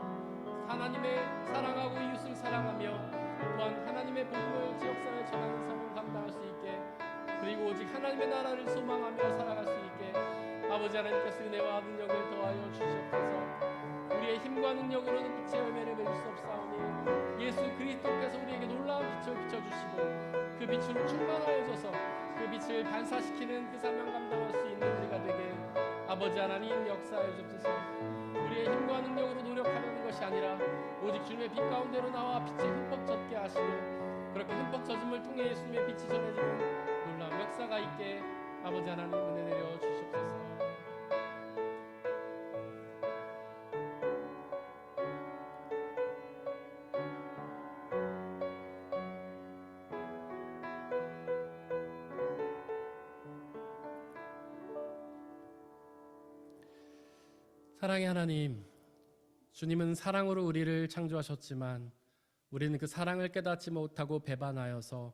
하나님의 사랑하고 이웃을 사랑하며 또한 하나님의 복음을 지역사회에 전하는 사명 감당할 수 있게 그리고 오직 하나님의 나라를 소망하며 살아갈 수 있게 아버지 하나님께서 은혜와 능력을 더하여 주시옵소서. 우리의 힘과 능력으로는 빛의 열매를 맺을 수 없사오니 예수 그리스도께서 우리에게 놀라운 빛을 비춰주시고 그 빛으로 충만하여져서 그 빛을 반사시키는 그 사명 감당할 수 있는 우리가 되게 아버지 하나님 역사하여 주옵소서. 우리의 힘과 능력으로 노력하려는 것이 아니라 오직 주님의 빛 가운데로 나와 빛이 흠뻑 젖게 하시고 그렇게 흠뻑 젖음을 통해 예수님의 빛이 전해지는 놀라운 역사가 있게 아버지 하나님 은혜 내려 주시옵소서. 사랑의 하나님, 주님은 사랑으로 우리를 창조하셨지만 우리는 그 사랑을 깨닫지 못하고 배반하여서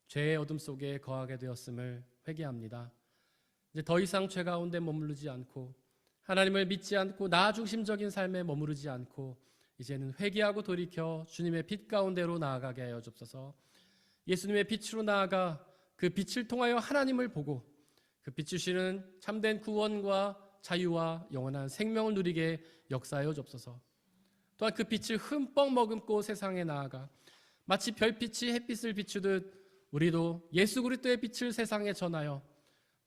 죄의 어둠 속에 거하게 되었음을 회개합니다. 이제 더 이상 죄 가운데 머무르지 않고 하나님을 믿지 않고 나 중심적인 삶에 머무르지 않고 이제는 회개하고 돌이켜 주님의 빛 가운데로 나아가게 하여 주옵소서. 예수님의 빛으로 나아가 그 빛을 통하여 하나님을 보고 그 빛 주시는 참된 구원과 자유와 영원한 생명을 누리게 역사하여 주옵소서. 또한 그 빛을 흠뻑 머금고 세상에 나아가 마치 별빛이 햇빛을 비추듯 우리도 예수 그리스도의 빛을 세상에 전하여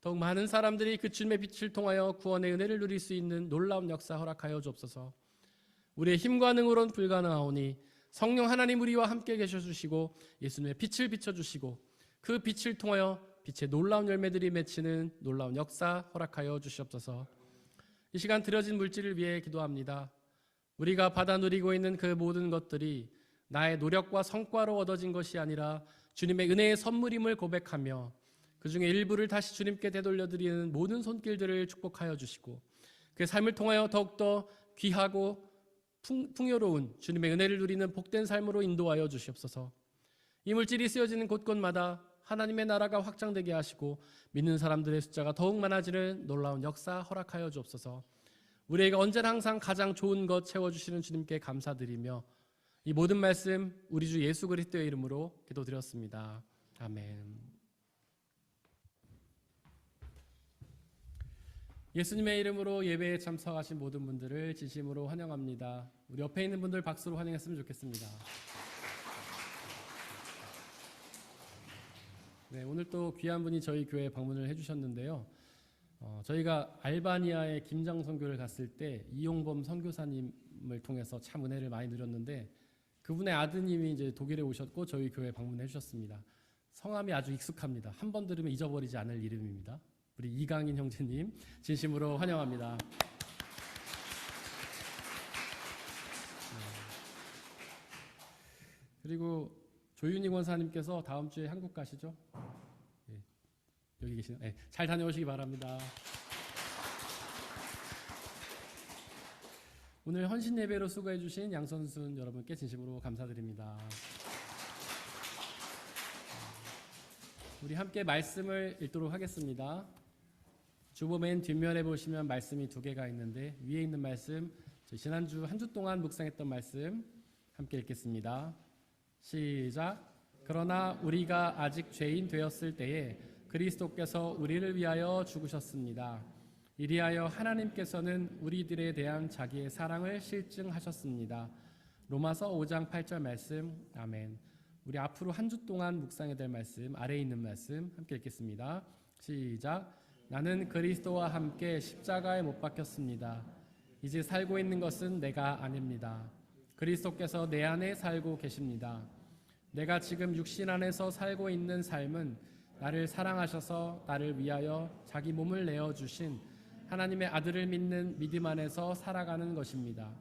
더욱 많은 사람들이 그 주님의 빛을 통하여 구원의 은혜를 누릴 수 있는 놀라운 역사 허락하여 주옵소서. 우리의 힘과 능으로는 불가능하오니 성령 하나님 우리와 함께 계셔 주시고 예수님의 빛을 비춰 주시고 그 빛을 통하여 빛의 놀라운 열매들이 맺히는 놀라운 역사 허락하여 주시옵소서. 이 시간 드려진 물질을 위해 기도합니다. 우리가 받아 누리고 있는 그 모든 것들이 나의 노력과 성과로 얻어진 것이 아니라 주님의 은혜의 선물임을 고백하며 그 중에 일부를 다시 주님께 되돌려 드리는 모든 손길들을 축복하여 주시고 그 삶을 통하여 더욱더 귀하고 풍요로운 주님의 은혜를 누리는 복된 삶으로 인도하여 주시옵소서. 이 물질이 쓰여지는 곳곳마다 하나님의 나라가 확장되게 하시고 믿는 사람들의 숫자가 더욱 많아지는 놀라운 역사 허락하여 주옵소서. 우리에게 언제나 항상 가장 좋은 것 채워주시는 주님께 감사드리며 이 모든 말씀 우리 주 예수 그리스도의 이름으로 기도드렸습니다. 아멘. 예수님의 이름으로 예배에 참석하신 모든 분들을 진심으로 환영합니다. 우리 옆에 있는 분들 박수로 환영했으면 좋겠습니다. 네, 오늘 또 귀한 분이 저희 교회에 방문을 해주셨는데요. 저희가 알바니아의 김장 선교를 갔을 때 이용범 선교사님을 통해서 참 은혜를 많이 누렸는데 그분의 아드님이 이제 독일에 오셨고 저희 교회에 방문해 주셨습니다. 성함이 아주 익숙합니다. 한 번 들으면 잊어버리지 않을 이름입니다. 우리 이강인 형제님 진심으로 환영합니다. 그리고 조윤희 권사님께서 다음 주에 한국 가시죠? 네, 여기 계시나요? 네, 잘 다녀오시기 바랍니다. 오늘 헌신 예배로 수고해 주신 양선순 여러분께 진심으로 감사드립니다. 우리 함께 말씀을 읽도록 하겠습니다. 주보 맨 뒷면에 보시면 말씀이 2개가 있는데 위에 있는 말씀, 지난주 한 주 동안 묵상했던 말씀 함께 읽겠습니다. 시작. 그러나 우리가 아직 죄인 되었을 때에 그리스도께서 우리를 위하여 죽으셨습니다. 이리하여 하나님께서는 우리들에 대한 자기의 사랑을 실증하셨습니다. 로마서 5장 8절 말씀. 아멘. 우리 앞으로 한 주 동안 묵상해야 될 말씀, 아래에 있는 말씀 함께 읽겠습니다. 시작. 나는 그리스도와 함께 십자가에 못 박혔습니다. 이제 살고 있는 것은 내가 아닙니다. 그리스도께서 내 안에 살고 계십니다. 내가 지금 육신 안에서 살고 있는 삶은 나를 사랑하셔서 나를 위하여 자기 몸을 내어주신 하나님의 아들을 믿는 믿음 안에서 살아가는 것입니다.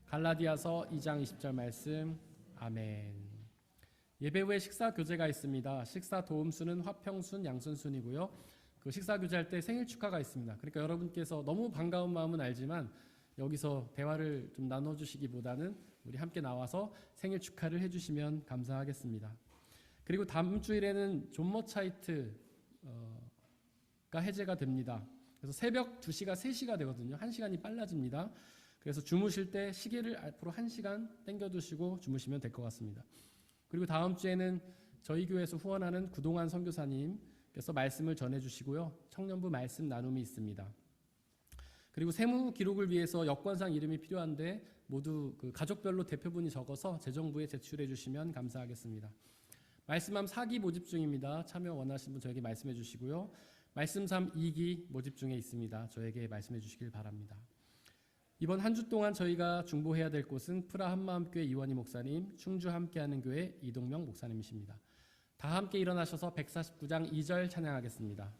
갈라디아서 2장 20절 말씀. 아멘. 예배 후에 식사 교제가 있습니다. 식사 도움순은 화평순, 양순순이고요. 그 식사 교제할 때 생일 축하가 있습니다. 그러니까 여러분께서 너무 반가운 마음은 알지만 여기서 대화를 좀 나눠주시기보다는 우리 함께 나와서 생일 축하를 해주시면 감사하겠습니다. 그리고 다음 주일에는 존머 차이트가 해제가 됩니다. 그래서 새벽 2시가 3시가 되거든요. 1시간이 빨라집니다. 그래서 주무실 때 시계를 앞으로 1시간 당겨두시고 주무시면 될 것 같습니다. 그리고 다음 주에는 저희 교회에서 후원하는 구동환 선교사님께서 말씀을 전해주시고요. 청년부 말씀 나눔이 있습니다. 그리고 세무 기록을 위해서 여권상 이름이 필요한데 모두 그 가족별로 대표분이 적어서 재정부에 제출해 주시면 감사하겠습니다. 말씀함 4기 모집 중입니다. 참여 원하시는 분 저에게 말씀해 주시고요. 말씀 3 2기 모집 중에 있습니다. 저에게 말씀해 주시길 바랍니다. 이번 한 주 동안 저희가 중보해야 될 곳은 프라 한마음교회 이원희 목사님, 충주 함께하는 교회 이동명 목사님이십니다. 다 함께 일어나셔서 149장 2절 찬양하겠습니다.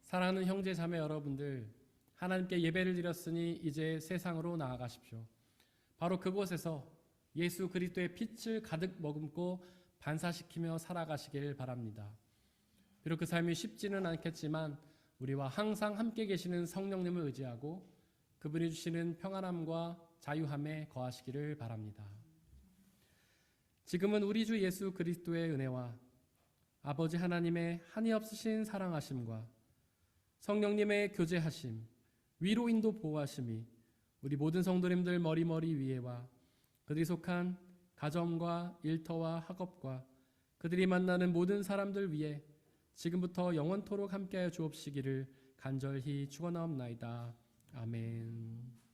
사랑하는 형제 자매 여러분들, 하나님께 예배를 드렸으니 이제 세상으로 나아가십시오. 바로 그곳에서 예수 그리스도의 빛을 가득 머금고 반사시키며 살아가시길 바랍니다. 비록 그 삶이 쉽지는 않겠지만 우리와 항상 함께 계시는 성령님을 의지하고 그분이 주시는 평안함과 자유함에 거하시기를 바랍니다. 지금은 우리 주 예수 그리스도의 은혜와 아버지 하나님의 한이 없으신 사랑하심과 성령님의 교제하심, 위로인도 보호하심이 우리 모든 성도님들 머리머리 위에와 그들이 속한 가정과 일터와 학업과 그들이 만나는 모든 사람들 위에 지금부터 영원토록 함께하여 주옵시기를 간절히 축원하옵나이다. 아멘.